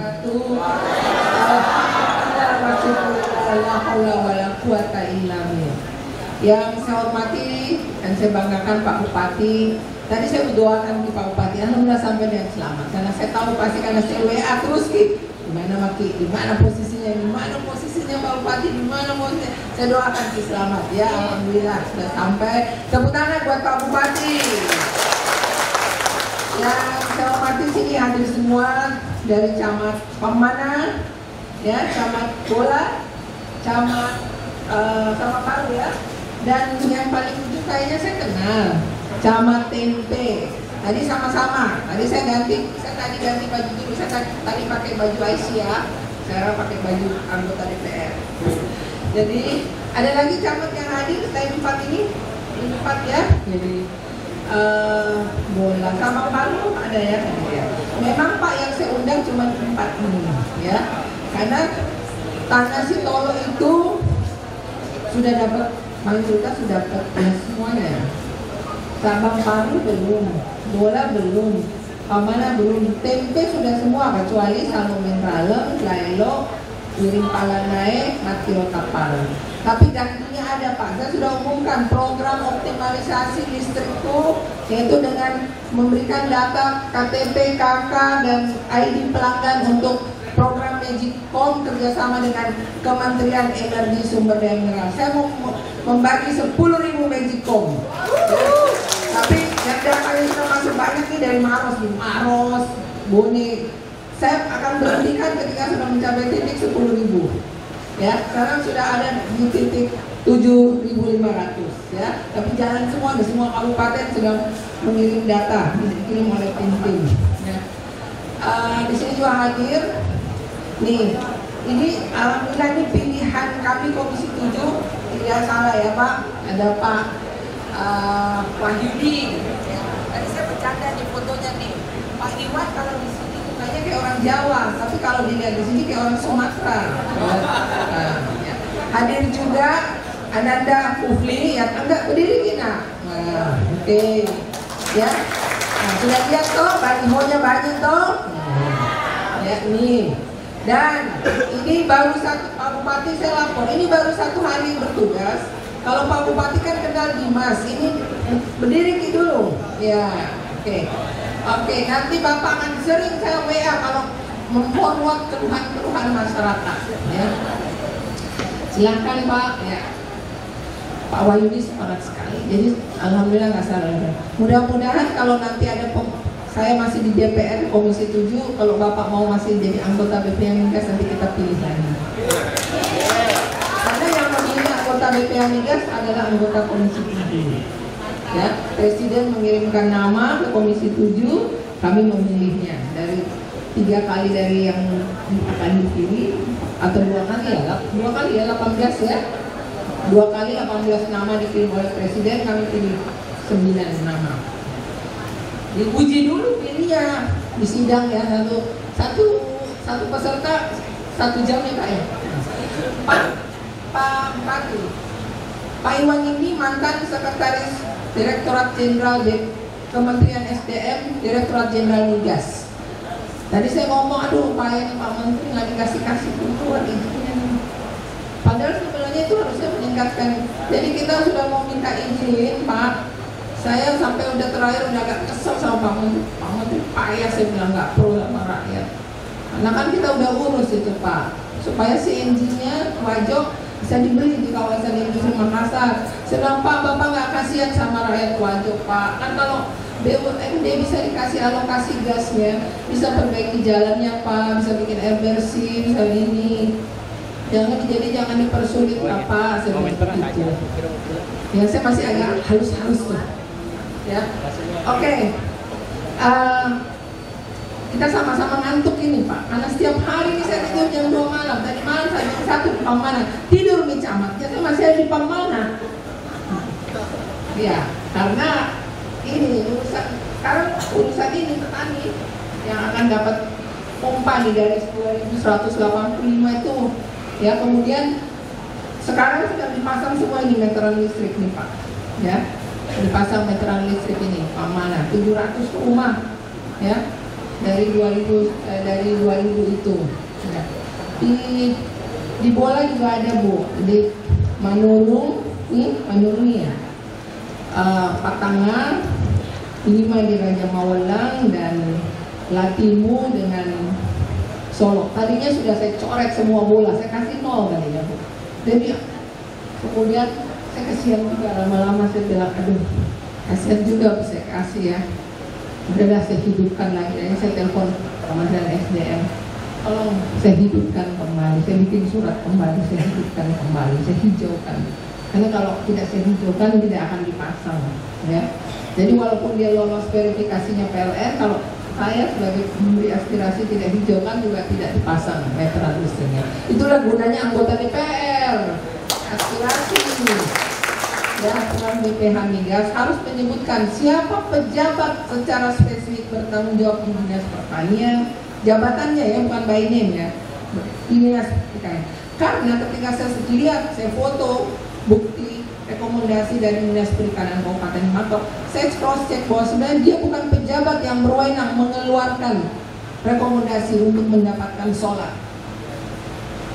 Yang saya hormati dan saya banggakan Pak Bupati. Tadi saya berdoakan di Pak Bupati, alhamdulillah sampai dengan selamat. Karena saya tahu pasti karena saya WA terus gitu. Di mana posisinya Pak Bupati, di mana posisinya. Saya doakan Ki selamat ya, alhamdulillah sudah sampai. Tepuk tangan buat Pak Bupati. Yang saya hormati sini hadir semua dari Camat Pemana, ya, Camat Bola, Camat sama Paru ya. Dan yang paling ujung kayaknya saya kenal, Camat Tempe. Tadi sama-sama. Tadi saya ganti baju dulu. Saya tadi pakai baju Aisyah, sekarang pakai baju anggota DPR. Jadi ada lagi camat yang hadir tadi 4 ini 4 ya. Jadi Bola sama Palu ada ya. Memang Pak yang saya undang cuma 4 ini ya. Karena tanah Sitolo itu sudah dapat, mayoritas sudah dapat ya semuanya. Sabang Palu belum, Bola belum, Pamana belum, Tempe sudah semua kecuali Salomen Ralem, Lailo, Wiring Palanae, Matio Kapal. Tapi gantinya ada Pak, saya sudah umumkan program optimalisasi listrikku, yaitu dengan memberikan data KTP, KK, dan ID pelanggan untuk program Magicom kerjasama dengan Kementerian Energi Sumber Daya Mineral. Saya mau membagi 10.000 Magicom. Tapi yang datanya sudah masuk banyak nih dari Maros, Boni. Saya akan berhentikan ketika sudah mencapai titik 10.000. Ya, sekarang sudah ada di titik 7.500 ya. Tapi jangan semua, ada semua kabupaten sudah mengirim data, dikirim oleh tim-tim. Ya. Di sini juga hadir. Nih, ini alhamdulillah ini pilihan kami Komisi 7, tidak salah ya Pak. Ada Pak Wahyudi. Tadi saya bercanda di fotonya nih. Pak Iwan kalau di sini mukanya kayak orang Jawa, tapi kalau dilihat di sini kayak orang Sumatera. Ya. Hadir juga Ananda Pufli yang enggak berdiri Gina. Oke. Ya. Nah, sudah lihat toh, balihonya banyak toh. Ya nih. Dan ini baru satu Pak Bupati saya lapor, ini baru 1 hari bertugas. Kalau Pak Bupati kan kenal Dimas, ini berdiri dulu. Ya, oke, nanti Bapak akan sering saya WA kalau memforward keluhan-keluhan masyarakat. Ya. Silakan Pak. Ya. Pak Wahyudi semangat sekali. Jadi alhamdulillah nggak salah. Mudah-mudahan kalau nanti ada saya masih di DPR Komisi 7, kalau Bapak mau masih jadi anggota BPH Migas nanti kita pilih lagi. Karena yang memilih anggota BPH Migas adalah anggota Komisi 7. Ya, Presiden mengirimkan nama ke Komisi 7, kami memilihnya dari 3 kali dari yang akan dipilih atau 2 kali ya, 2 kali ya 18 ya. 2 kali 18 nama dikirim oleh Presiden, kami pilih 9 nama. Diuji dulu pilihnya di sidang ya, satu peserta 1 jam ya Pak ya. Pak Iwan ini mantan sekretaris Direktorat Jenderal Kementerian SDM, Direktorat Jenderal Migas. Tadi saya ngomong, aduh Pak Menteri nggak dikasih bantuan izinnya. Padahal sebenarnya itu harusnya meningkatkan. Jadi kita sudah mau minta izin Pak. Saya sampai udah terakhir udah agak kesel sama Pak Menteri payah, saya bilang nggak perlu sama rakyat. Karena kan kita udah urus itu Pak, supaya si engine-nya Wajo bisa dibeli di kawasan industri Makassar. Sedang Pak, Bapak nggak kasihan sama rakyat Wajo Pak. Kan kalau BUMD bisa dikasih alokasi gasnya, bisa perbaiki jalannya Pak, bisa bikin air bersih, bisa ini. Jangan dipersulit apa seperti itu. Ya, saya masih agak halus-halus tuh. Ya, oke. Kita sama-sama ngantuk ini Pak, karena setiap hari ini saya tidur jam 2 malam. Tadi malam saya jam 1 di Pamana, tidur di camat, saya masih ada di Pamana. Ya, karena ini urusan ini petani yang akan dapat pompa di garis 2185 itu. Ya, kemudian sekarang sudah dipasang semua ini meteran listrik nih Pak. Ya, dipasang meteran listrik ini Pamana 700 rumah. Ya. Dari 2000 itu ya. Di Bola juga ada Bu, di Manurung ya, Patanga, 5 di Raja Mawelang, dan Latimu dengan Solo. Tadinya sudah saya coret semua bola, saya kasih 0 kali ya Bu. Jadi kemudian saya kasihan juga, lama-lama saya bilang aduh kasihan juga saya kasih ya. Udahlah saya hidupkan lagi, jadi saya telepon Kementerian SDM, tolong saya hidupkan kembali, saya bikin surat kembali, saya hidupkan kembali, saya hijaukan. Karena kalau tidak saya hijaukan tidak akan dipasang, ya. Jadi walaupun dia lolos verifikasinya PLN, kalau saya sebagai pemberi aspirasi tidak hijaukan juga tidak dipasang meteran listriknya. Itulah gunanya anggota DPR, aspirasi. Ya, aturan BPH Migas harus menyebutkan siapa pejabat secara spesifik bertanggung jawab di Dinas Pertanian, jabatannya ya, bukan by name ya, di Dinas Pertanian. Karena ketika saya lihat, saya foto bukti rekomendasi dari Dinas Perikanan Kabupaten Matok, saya cross check bahwa sebenarnya dia bukan pejabat yang berwenang mengeluarkan rekomendasi untuk mendapatkan solar.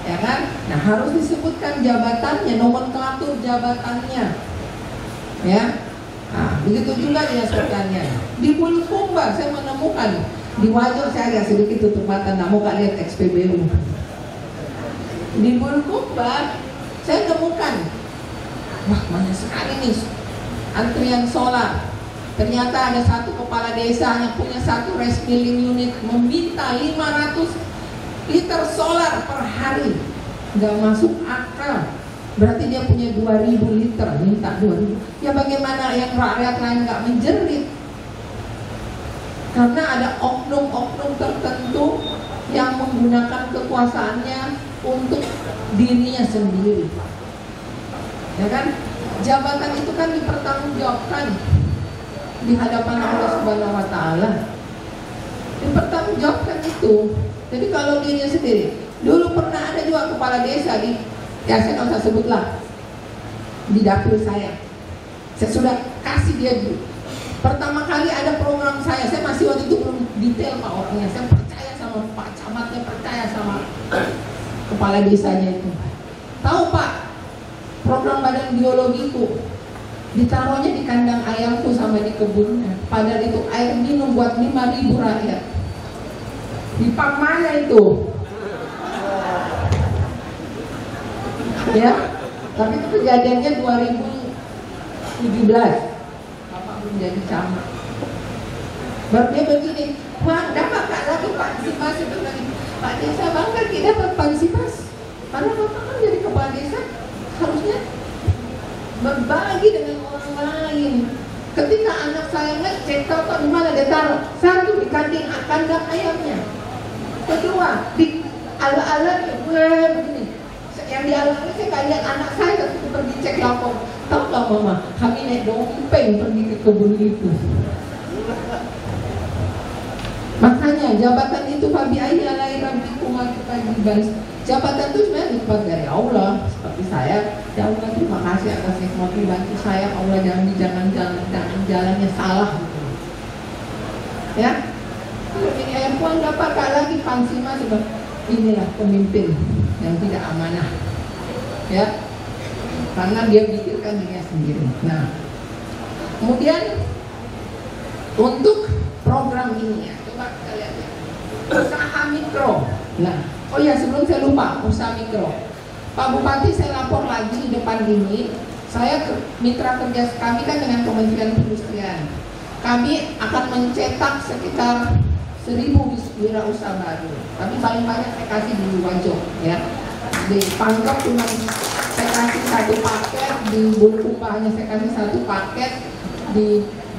Ya kan? Nah, harus disebutkan jabatannya, nomenklatur jabatannya. Ya, nah, begitu juga Dinas Pertanian. Di Bulukumba saya menemukan, di Wajo saya agak sedikit tutup mata, nggak mau lihat XPBU. Di Bulukumba saya temukan, wah banyak sekali nih antrian solar. Ternyata ada satu kepala desa yang punya satu rice milling unit meminta 500 liter solar per hari, nggak masuk akal. Berarti dia punya 2000 liter, minta 2000. Ya bagaimana yang rakyat lain nggak menjerit? Karena ada oknum-oknum tertentu yang menggunakan kekuasaannya untuk dirinya sendiri. Ya kan? Jabatan itu kan dipertanggungjawabkan di hadapan Allah Subhanahu wa Ta'ala. Dipertanggungjawabkan itu. Jadi kalau dirinya sendiri, dulu pernah ada juga kepala desa ya saya nggak usah sebutlah, di dapil saya sudah kasih dia dulu. Pertama kali ada program saya masih waktu itu belum detail Pak orangnya, saya percaya sama Pak Camatnya, percaya sama kepala desanya itu. Tahu Pak, program badan biologiku ditaruhnya di kandang ayamku sama di kebunnya, padahal itu air minum buat 5.000 rakyat. Di Pamana itu. Ya, tapi itu kejadiannya 2017. Bapak belum jadi camat. Baru dia begini, Pak, dapat gak lagi partisipasi? Pak Desa bangga kita dapat partisipasi. Karena Bapak kan jadi kepala desa, harusnya berbagi dengan orang lain. Ketika anak saya ngecek, tahu di mana dia taruh? Satu di kandang ayamnya. Kedua di ala-ala begini. Yang di ala-ala saya nggak lihat anak saya waktu pergi cek lapor. Tahu nggak Mama? Kami naik dompeng pergi ke kebun itu. Makanya jabatan itu Fabi Ayya lahiran bikumah kewajiban. Jabatan itu sebenarnya nikmat dari Allah. Seperti saya, ya Allah terima kasih atas nikmat bantu saya. Allah jangan jalannya salah gitu. Ya. Ini perempuan dapat gak lagi Pansima sebab inilah pemimpin yang tidak amanah. Ya. Karena dia pikirkan dirinya sendiri. Nah, kemudian untuk program ini ya, coba kita lihat ya. Usaha mikro. Nah, oh ya sebelum saya lupa, usaha mikro. Pak Bupati saya lapor lagi di depan ini. Saya mitra kerja kami kan dengan Kementerian Perindustrian. Kami akan mencetak sekitar 1000 wirausaha baru. Tapi paling banyak saya kasih di Wajo ya. di Pangkep cuma saya kasih 1 paket, di Bulukumbahnya saya kasih 1 paket, di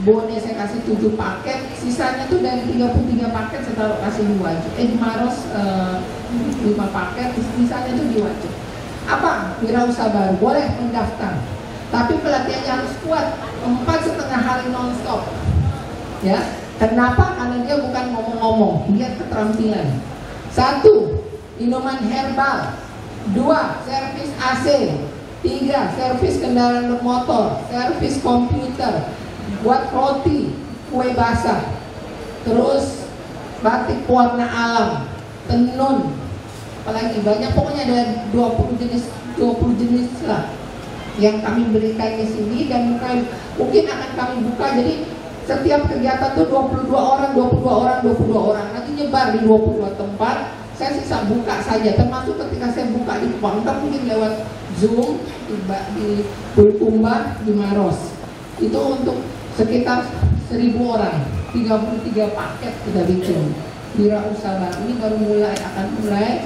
Bone saya kasih 7 paket, sisanya tuh dari 33 paket saya taruh kasih di Wajib. Di Maros 5 paket, sisanya tuh di Wajib. Apa? Wirausaha baru, boleh mendaftar. Tapi pelatihannya harus kuat, 4,5 hari non-stop. Ya, kenapa? Karena dia bukan ngomong-ngomong, lihat keterampilan. 1. Minuman herbal. 2. Servis AC. 3. Servis kendaraan bermotor, servis komputer, buat roti, kue basah, terus batik warna alam, tenun, apalagi banyak, pokoknya ada 20 jenis lah yang kami berikan di sini, dan mungkin akan kami buka. Jadi setiap kegiatan tuh 22 orang, nanti nyebar di 22 tempat. Saya sisa buka saja, termasuk ketika saya buka di Pangkep mungkin lewat Zoom di Bulukumbah, di Maros. Itu untuk sekitar 1.000 orang, 33 paket kita bikin. Wirausaha ini baru akan mulai.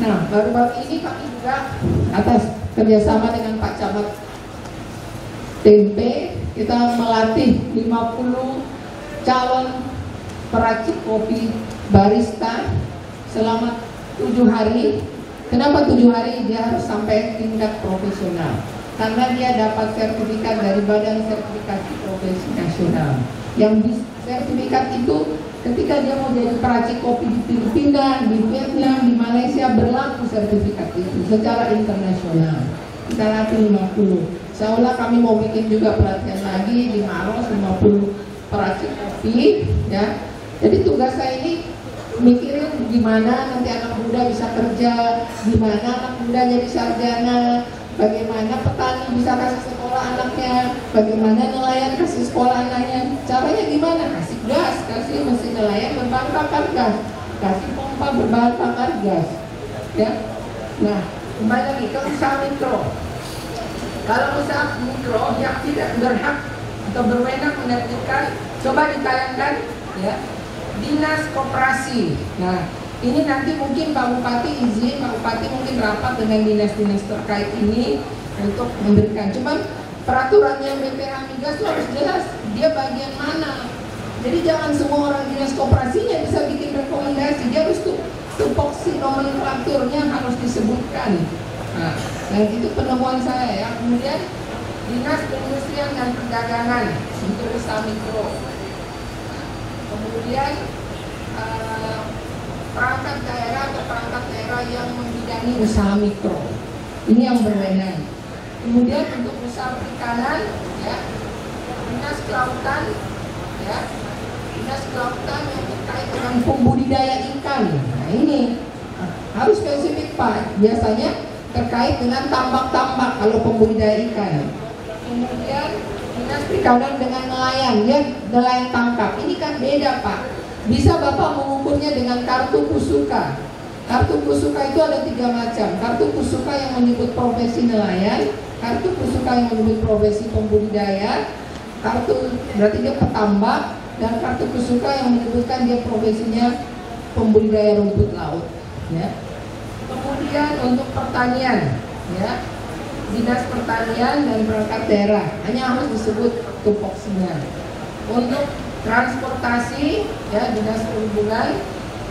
Nah, baru-baru ini kami juga atas kerjasama dengan Pak Camat Tempe, kita melatih 50 calon peracik kopi barista selama 7 hari. Kenapa 7 hari? Dia harus sampai tingkat profesional, karena dia dapat sertifikat dari Badan Sertifikasi Profesi Nasional. Yang sertifikat itu ketika dia mau jadi peracik kopi di Filipina, di Vietnam, di Malaysia, berlaku sertifikat itu secara internasional. Kita latih 50. Seolah kami mau bikin juga pelatihan lagi di Maros 50 peracik kopi, ya. Jadi tugas saya ini mikirin gimana nanti anak muda bisa kerja, gimana anak muda jadi sarjana, bagaimana petani bisa kasih sekolah anaknya, bagaimana nelayan kasih sekolah anaknya. Caranya gimana? Kasih gas, kasih mesin nelayan berbahan bakar gas, kasih pompa berbahan bakar gas, ya. Nah, kembali lagi ke usaha mikro. Kalau usaha mikro yang tidak berhak atau berwenang menerbitkan, coba ditayangkan, ya, Dinas Koperasi. Nah, ini nanti mungkin Pak Bupati izin, Pak Bupati mungkin rapat dengan dinas-dinas terkait ini untuk memberikan. Cuman peraturannya BPH Migas itu harus jelas dia bagian mana. Jadi jangan semua orang dinas koperasinya bisa bikin rekomendasi, dia harus tupoksi nomenklaturnya harus disebutkan. Nah, itu penemuan saya, ya. Kemudian Dinas Perindustrian dan Perdagangan untuk usaha mikro. Kemudian perangkat daerah atau perangkat daerah yang membidangi usaha mikro, ini yang berwenang. Kemudian untuk usaha perikanan, ya, Dinas Kelautan, ya, Dinas Kelautan yang terkait dengan pembudidaya ikan. Nah, ini harus spesifik, Pak. Biasanya terkait dengan tambak-tambak kalau pembudidaya ikan. Kemudian Dinas Perikanan dengan nelayan, ya, nelayan tangkap. Ini kan beda, Pak. Bisa Bapak mengukurnya dengan kartu Kusuka. Kartu Kusuka itu ada 3 macam. Kartu Kusuka yang menyebut profesi nelayan, kartu Kusuka yang menyebut profesi pembudidaya, kartu berarti dia petambak, dan kartu Kusuka yang menyebutkan dia profesinya pembudidaya rumput laut, ya. Kemudian untuk pertanian, ya, Dinas Pertanian dan perangkat daerah hanya harus disebut tupoksinya. Untuk transportasi, ya, Dinas Perhubungan,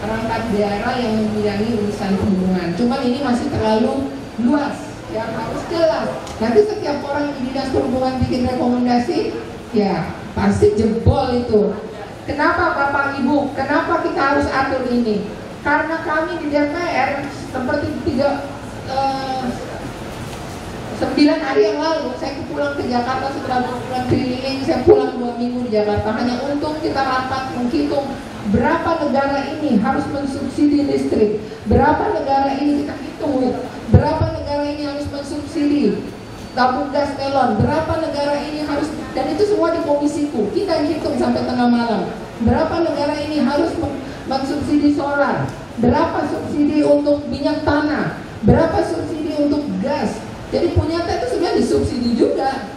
perangkat daerah yang membidangi urusan perhubungan. Cuma ini masih terlalu luas, ya, harus jelas. Nanti setiap orang di Dinas Perhubungan bikin rekomendasi, ya pasti jebol itu. Kenapa Bapak Ibu? Kenapa kita harus atur ini? Karena kami di DPR seperti 9 hari yang lalu saya pulang ke Jakarta, setelah pulang keliling, saya pulang 2 minggu di Jakarta hanya untuk kita rapat menghitung berapa negara ini harus mensubsidi listrik, berapa negara ini kita hitung, berapa negara ini harus mensubsidi tabung gas melon, berapa negara ini harus, dan itu semua di komisiku, kita hitung sampai tengah malam, berapa negara ini harus mensubsidi solar, berapa subsidi untuk minyak tanah, berapa subsidi untuk gas. Jadi Punyata itu sebenarnya disubsidi juga,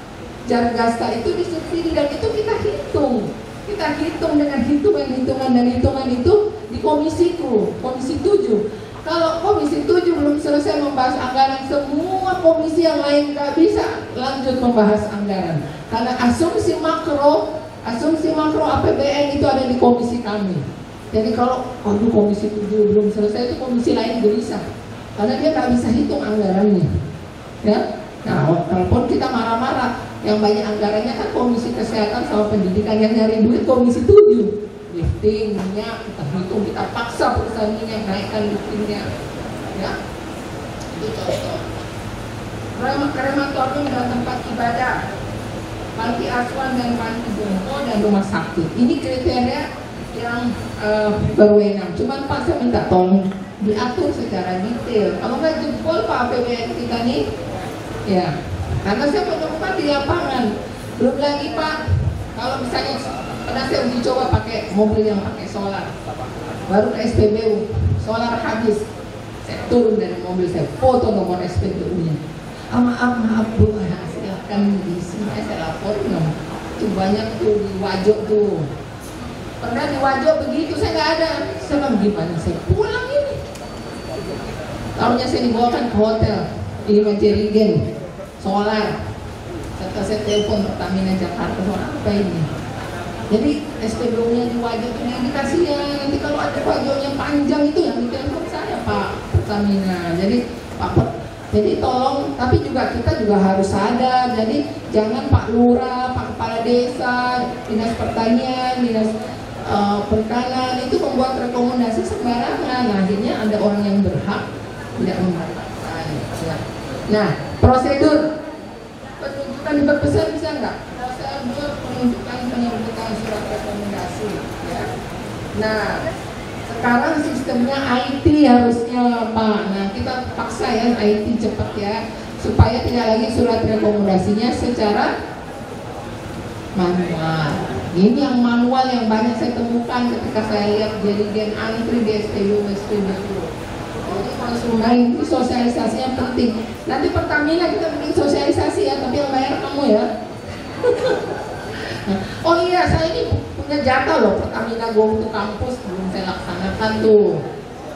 Jargasta itu disubsidi, dan itu kita hitung dengan hitungan dan hitungan itu di komisiku, komisi 7. Kalau komisi 7 belum selesai membahas anggaran, semua komisi yang lain nggak bisa lanjut membahas anggaran karena asumsi makro APBN itu ada di komisi kami. Jadi kalau komisi 7 belum selesai, itu komisi lain gelisah karena dia nggak bisa hitung anggarannya, ya. Nah, walaupun kita marah-marah, yang banyak anggarannya kan komisi kesehatan sama pendidikan, yang nyari duit komisi 7. Lifting, minyak, kita hitung, kita paksa perusahaan minyak naikkan liftingnya, ya. Itu contoh. Krematorium dan tempat ibadah, panti asuhan dan panti jompo dan rumah sakit. Ini kriteria yang berwenang. Cuman Pak, saya minta tolong diatur secara detail. Kalau nggak jempol Pak APBN kita nih, ya. Karena saya menemukan di lapangan. Belum lagi Pak, kalau misalnya pernah saya uji coba pakai mobil yang pakai solar, baru ke SPBU, solar habis, saya turun dari mobil, saya foto nomor SPBU-nya. Maaf Bu, silahkan diisi, saya laporin dong. Itu banyak tuh di Wajo tuh. Pernah di Wajo begitu, saya nggak ada. Saya bilang gimana, saya pulang ini. Tahunya saya dibawakan ke hotel di Majerigen, solar. Setelah saya telepon Pertamina Jakarta, soal apa ini? Jadi SPBU-nya di Wajo itu dikasih ya, nanti kalau ada Wajonya panjang itu yang ditelepon saya Pak Pertamina. Jadi tolong, tapi juga kita juga harus sadar. Jadi jangan Pak Lurah, Pak Kepala Desa, Dinas Pertanian, Dinas Perikanan itu membuat rekomendasi sembarangan. Akhirnya ada orang yang berhak tidak mendapatkan. Nah, prosedur penunjukan diperbesar bisa nggak? Prosedur penunjukan surat rekomendasi. Ya. Nah, sekarang sistemnya IT harusnya Pak. Nah, kita paksa ya IT cepat ya, supaya tidak lagi surat rekomendasinya secara manual. Ini yang manual yang banyak saya temukan ketika saya lihat jadigen antri di SPBU. Jadi konsumen ini sosialisasinya penting. Nanti Pertamina kita bikin sosialisasi ya, tapi yang bayar kamu ya. Oh iya, saya ini punya jatah loh Pertamina Go to Kampus, belum saya laksanakan tuh.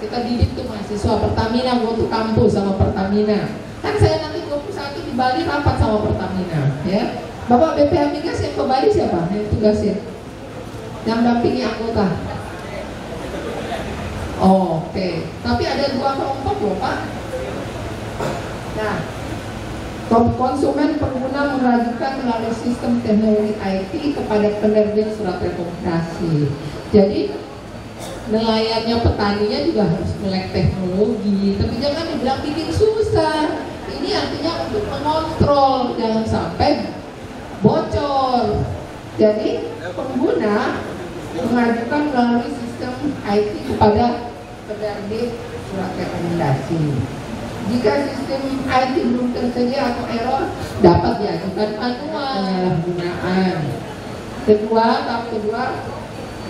Kita didik tuh mahasiswa Pertamina Go to Kampus sama Pertamina. Kan saya nanti 21 di Bali rapat sama Pertamina, ya. Bapak BPH Migas yang ke Bali siapa? Yang tugasin? Yang dampingi anggota? Oh, oke. Tapi ada 2 kelompok loh Pak. Nah, konsumen pengguna mengajukan melalui sistem teknologi IT kepada penerbit surat rekomendasi. Jadi nelayannya, petaninya juga harus melek teknologi. Tapi jangan dibilang bikin susah. Ini artinya untuk mengontrol, jangan sampai bocor. Jadi pengguna mengajukan melalui sistem IT kepada penerbit surat rekomendasi. Jika sistem IT belum tersedia atau error, dapat diajukan manual penyalahgunaan. Tahap kedua,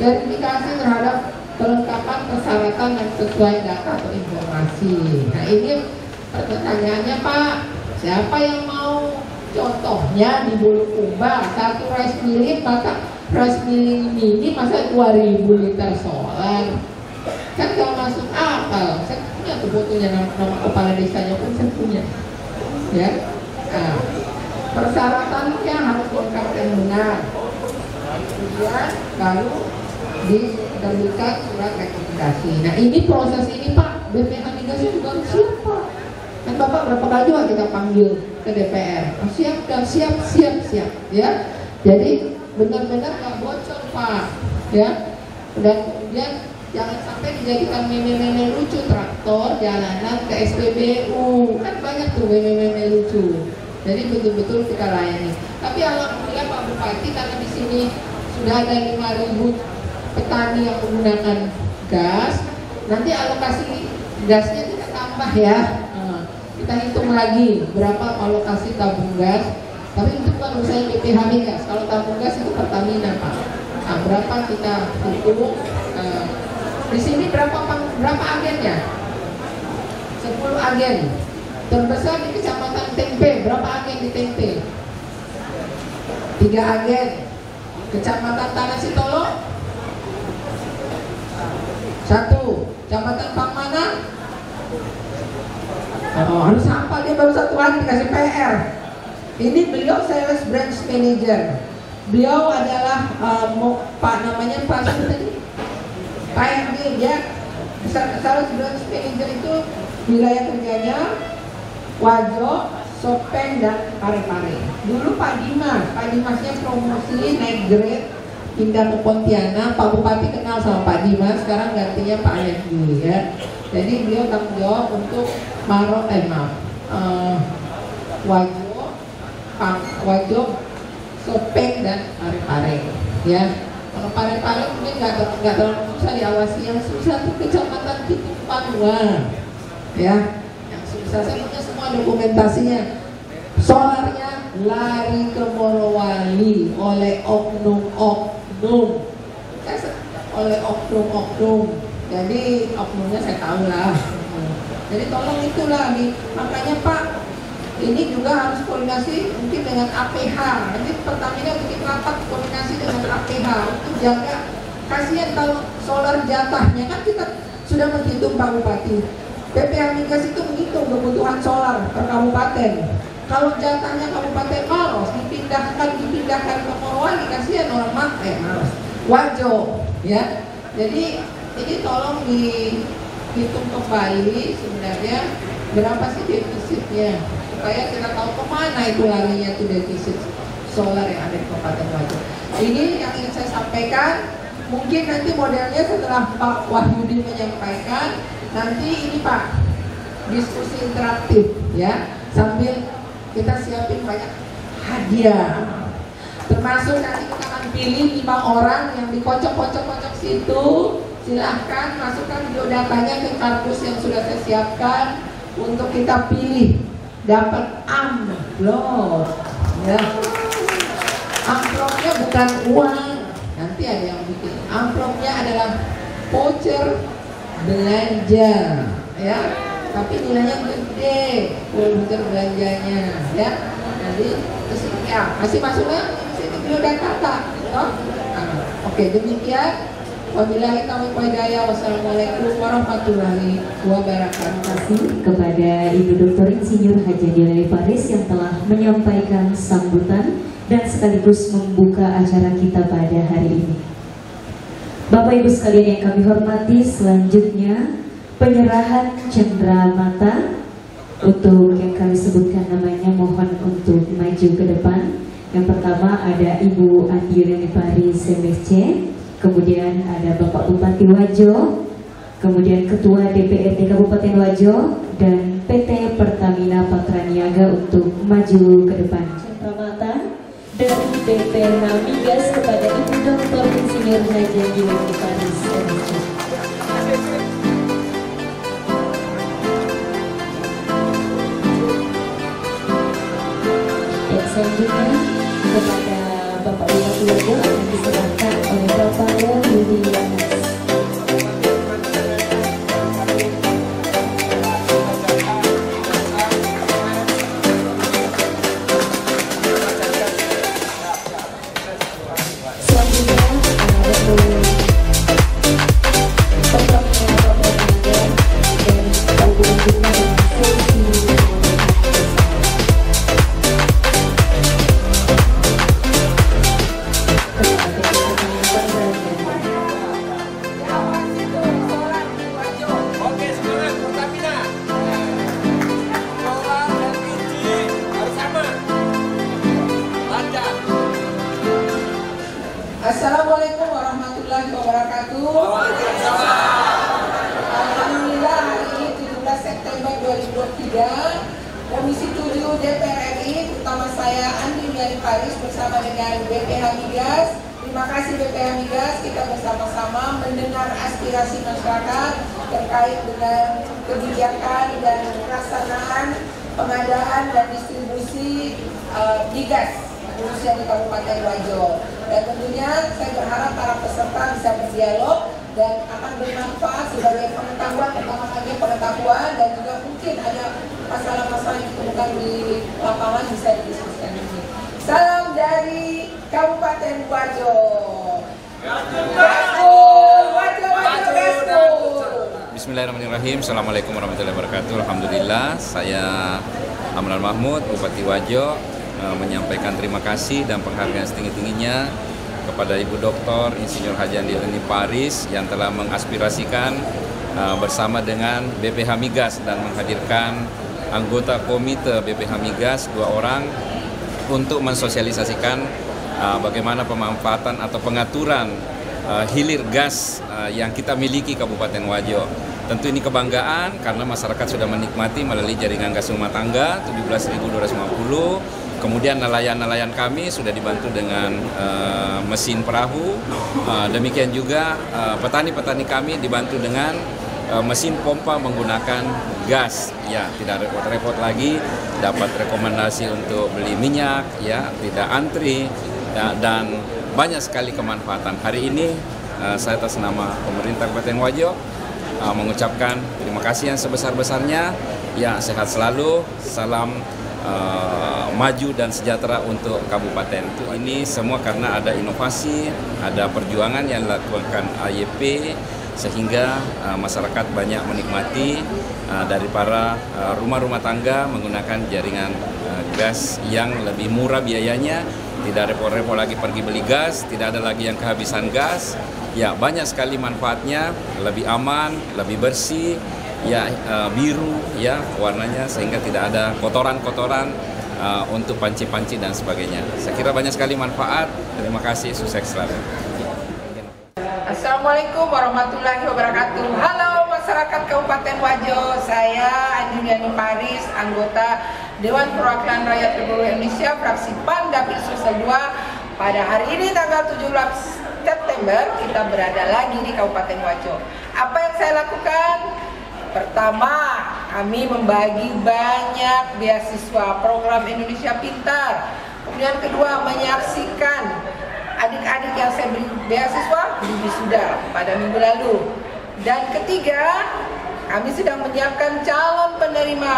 verifikasi terhadap kelengkapan persyaratan yang sesuai data atau informasi. Nah ini pertanyaannya Pak, siapa yang mau? Contohnya di Bulukumba, 1 rice milling, maka rice milling ini masa 2000 liter solar. Kan gak masuk akal. Saya punya tuh fotonya, nama kepala desanya pun saya punya, ya. Nah, persyaratannya harus lengkap dan benar. Kemudian baru diterbitkan surat rekomendasi. Nah ini proses ini Pak, BPH Migasnya juga harus siap Pak. Kan Bapak berapa kali juga kita panggil ke DPR, siap, ya. Jadi benar-benar nggak bocor Pak, ya. Dan kemudian jangan sampai dijadikan meme-meme lucu traktor jalanan ke SPBU, kan banyak tuh meme-meme lucu. Jadi betul-betul kita layani. Tapi alhamdulillah Pak Bupati, karena di sini sudah ada 5.000 petani yang menggunakan gas, nanti alokasi gasnya kita tambah ya. Kita hitung lagi berapa alokasi tabung gas. Tapi itu bukan urusan BPH Migas. Kalau tabung gas itu Pertamina Pak. Nah, berapa kita hitung? Di sini berapa agennya? 10 agen. Terbesar di Kecamatan Tempe, berapa agen di Tempe? 3 agen. Kecamatan Tanah Sitolo 1. Kecamatan Pamana Harus apa, dia baru 1 hari dikasih PR. Ini beliau sales branch manager. Beliau adalah Pak namanya Pak siapa tadi? Pak MD, dia sales branch manager itu wilayah kerjanya Wajo, Sopeng dan Parepare. Dulu Pak Dimasnya promosi naik grade pindah ke Pontianak. Pak Bupati kenal sama Pak Dimas, sekarang gantinya Pak Alendi ya. Jadi beliau tanggung jawab untuk Wajo, Sopeng dan Parepare ya. Kalau Parepare mungkin nggak terlalu susah diawasi, yang susah itu kecamatan Pitupangua ya. Yang susah saya punya semua dokumentasinya. Solarnya lari ke Morowali oleh oknum-oknum. Oleh oknum-oknum. Jadi oknumnya saya tahu lah. Jadi tolong itulah nih. Makanya Pak, ini juga harus koordinasi mungkin dengan APH. Nanti Pertamina bikin rapat koordinasi dengan APH untuk jaga. Kasihan kalau solar jatahnya, kan kita sudah menghitung Pak Bupati. PPH Migas itu menghitung kebutuhan solar per kabupaten. Kalau jatahnya Kabupaten Maros dipindahkan ke Morowali, kasihan orang Maros, Wajo ya. Jadi ini tolong dihitung kembali sebenarnya berapa sih defisitnya, supaya kita tahu kemana itu larinya tuh defisit solar yang ada di Kabupaten Wajo. Ini yang ingin saya sampaikan. Mungkin nanti modelnya setelah Pak Wahyudi menyampaikan, nanti ini Pak diskusi interaktif ya, sambil kita siapin banyak hadiah. Termasuk nanti kita akan pilih 5 orang yang dikocok-kocok situ. Silahkan masukkan biodatanya ke kardus yang sudah saya siapkan untuk kita pilih. Dapat amplop ya. Amplopnya bukan uang, nanti ada yang bikin. Amplopnya adalah voucher belanja ya, tapi nilainya gede voucher belanjanya ya. Jadi ya masih masuknya sini biodata toh. Oke, demikian. Wabillahi taufiq wal hidayah. Wassalamualaikum warahmatullahi wabarakatuh. Terima kasih kepada Ibu Dr. Insinyur Haji Dilali Faris yang telah menyampaikan sambutan dan sekaligus membuka acara kita pada hari ini. Bapak Ibu sekalian yang kami hormati, selanjutnya penyerahan cenderamata untuk yang kami sebutkan namanya, mohon untuk maju ke depan. Yang pertama ada Ibu Andi Yulani Faris MSC, kemudian ada Bapak Bupati Wajo, kemudian Ketua DPRD Kabupaten Wajo, dan PT Pertamina Patraniaga untuk maju ke depan. Cenderamata dan BPH Migas kepada Ibu Dr. Insinyur Haji Dilali Faris MSC. Yang selanjutnya kepada Bapak Bupati Wajo akan diserahkan oleh Bapak Wahyudi Yanas. Assalamualaikum warahmatullahi wabarakatuh. Alhamdulillah, hari ini 17 September 2023, Komisi 7 DPR RI, terutama saya Andi Yulani Faris bersama dengan BPH Migas. Terima kasih BPH Migas, kita bersama-sama mendengar aspirasi masyarakat terkait dengan kebijakan dan pelaksanaan pengadaan dan distribusi migas khususnya di Kabupaten Wajo. Dan tentunya saya berharap para peserta bisa berdialog dan akan bermanfaat sebagai pengetahuan, pertama kali pengetahuan, dan juga mungkin ada masalah-masalah yang ditemukan di lapangan bisa didiskusikan di sini. Salam dari Kabupaten Wajo. Gaskul, Wajo, Gaskul. Bismillahirrahmanirrahim. Assalamualaikum warahmatullahi wabarakatuh. Alhamdulillah, saya Amran Mahmud, Bupati Wajo, menyampaikan terima kasih dan penghargaan setinggi-tingginya kepada Ibu Dr. Insinyur Haji Andi Paris yang telah mengaspirasikan bersama dengan BPH Migas dan menghadirkan anggota komite BPH Migas 2 orang untuk mensosialisasikan bagaimana pemanfaatan atau pengaturan hilir gas yang kita miliki Kabupaten Wajo. Tentu ini kebanggaan karena masyarakat sudah menikmati melalui jaringan gas rumah tangga 17.250. Kemudian nelayan-nelayan kami sudah dibantu dengan mesin perahu. Demikian juga petani-petani kami dibantu dengan mesin pompa menggunakan gas. Ya, tidak repot-repot lagi, dapat rekomendasi untuk beli minyak, ya, tidak antri, ya, dan banyak sekali kemanfaatan. Hari ini saya atas nama pemerintah Kabupaten Wajo mengucapkan terima kasih yang sebesar-besarnya. Ya, sehat selalu, salam maju dan sejahtera untuk kabupaten. Ini semua karena ada inovasi, ada perjuangan yang dilakukan AYP sehingga masyarakat banyak menikmati dari para rumah-rumah tangga menggunakan jaringan gas yang lebih murah biayanya. Tidak repot-repot lagi pergi beli gas, tidak ada lagi yang kehabisan gas. Ya, banyak sekali manfaatnya, lebih aman, lebih bersih, ya, biru, ya, warnanya, sehingga tidak ada kotoran-kotoran untuk panci-panci dan sebagainya. Saya kira banyak sekali manfaat. Terima kasih, sukses selalu. Assalamualaikum warahmatullahi wabarakatuh. Halo masyarakat Kabupaten Wajo, saya Andi Paris, anggota Dewan Perwakilan Rakyat Republik Indonesia, fraksi PAN Dapil Sulsel 2. Pada hari ini tanggal 17 September kita berada lagi di Kabupaten Wajo. Apa yang saya lakukan? Pertama, kami membagi banyak beasiswa program Indonesia Pintar. Kemudian kedua, menyaksikan adik-adik yang saya beri beasiswa di wisuda pada minggu lalu. Dan ketiga, kami sedang menyiapkan calon penerima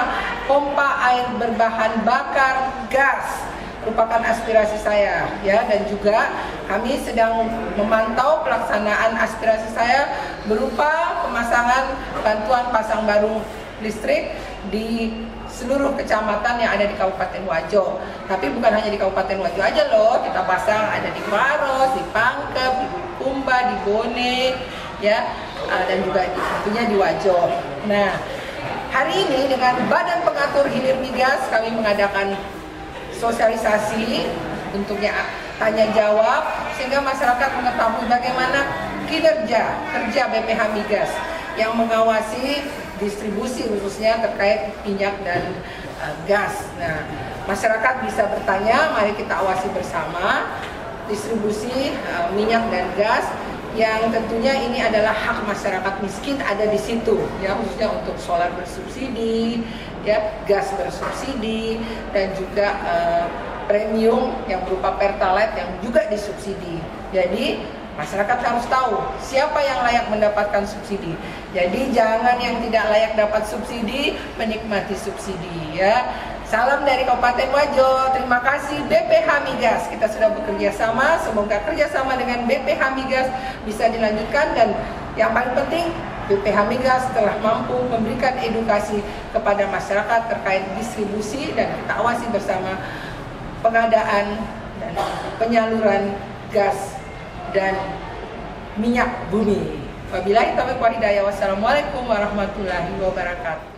pompa air berbahan bakar gas. Merupakan aspirasi saya, ya, dan juga kami sedang memantau pelaksanaan aspirasi saya berupa pemasangan bantuan pasang baru listrik di seluruh kecamatan yang ada di Kabupaten Wajo. Tapi bukan hanya di Kabupaten Wajo aja loh, kita pasang ada di Maros, di Pangkep, di Kumba, di Bone, ya, dan juga tentunya di Wajo. Nah, hari ini dengan Badan Pengatur Hilir Migas kami mengadakan sosialisasi, bentuknya tanya jawab, sehingga masyarakat mengetahui bagaimana kerja BPH Migas yang mengawasi distribusi khususnya terkait minyak dan gas. Nah, masyarakat bisa bertanya, mari kita awasi bersama distribusi minyak dan gas yang tentunya ini adalah hak masyarakat miskin ada di situ, ya, khususnya untuk solar bersubsidi, ya, gas bersubsidi, dan juga premium yang berupa pertalite yang juga disubsidi. Jadi masyarakat harus tahu siapa yang layak mendapatkan subsidi. Jadi jangan yang tidak layak dapat subsidi menikmati subsidi, ya. Salam dari Kabupaten Wajo. Terima kasih BPH Migas. Kita sudah bekerja sama. Semoga kerjasama dengan BPH Migas bisa dilanjutkan, dan yang paling penting BPH Migas telah mampu memberikan edukasi kepada masyarakat terkait distribusi, dan kita awasi bersama pengadaan dan penyaluran gas dan minyak bumi. Wabillahi taufiq wal hidayah. Wassalamualaikum warahmatullahi wabarakatuh.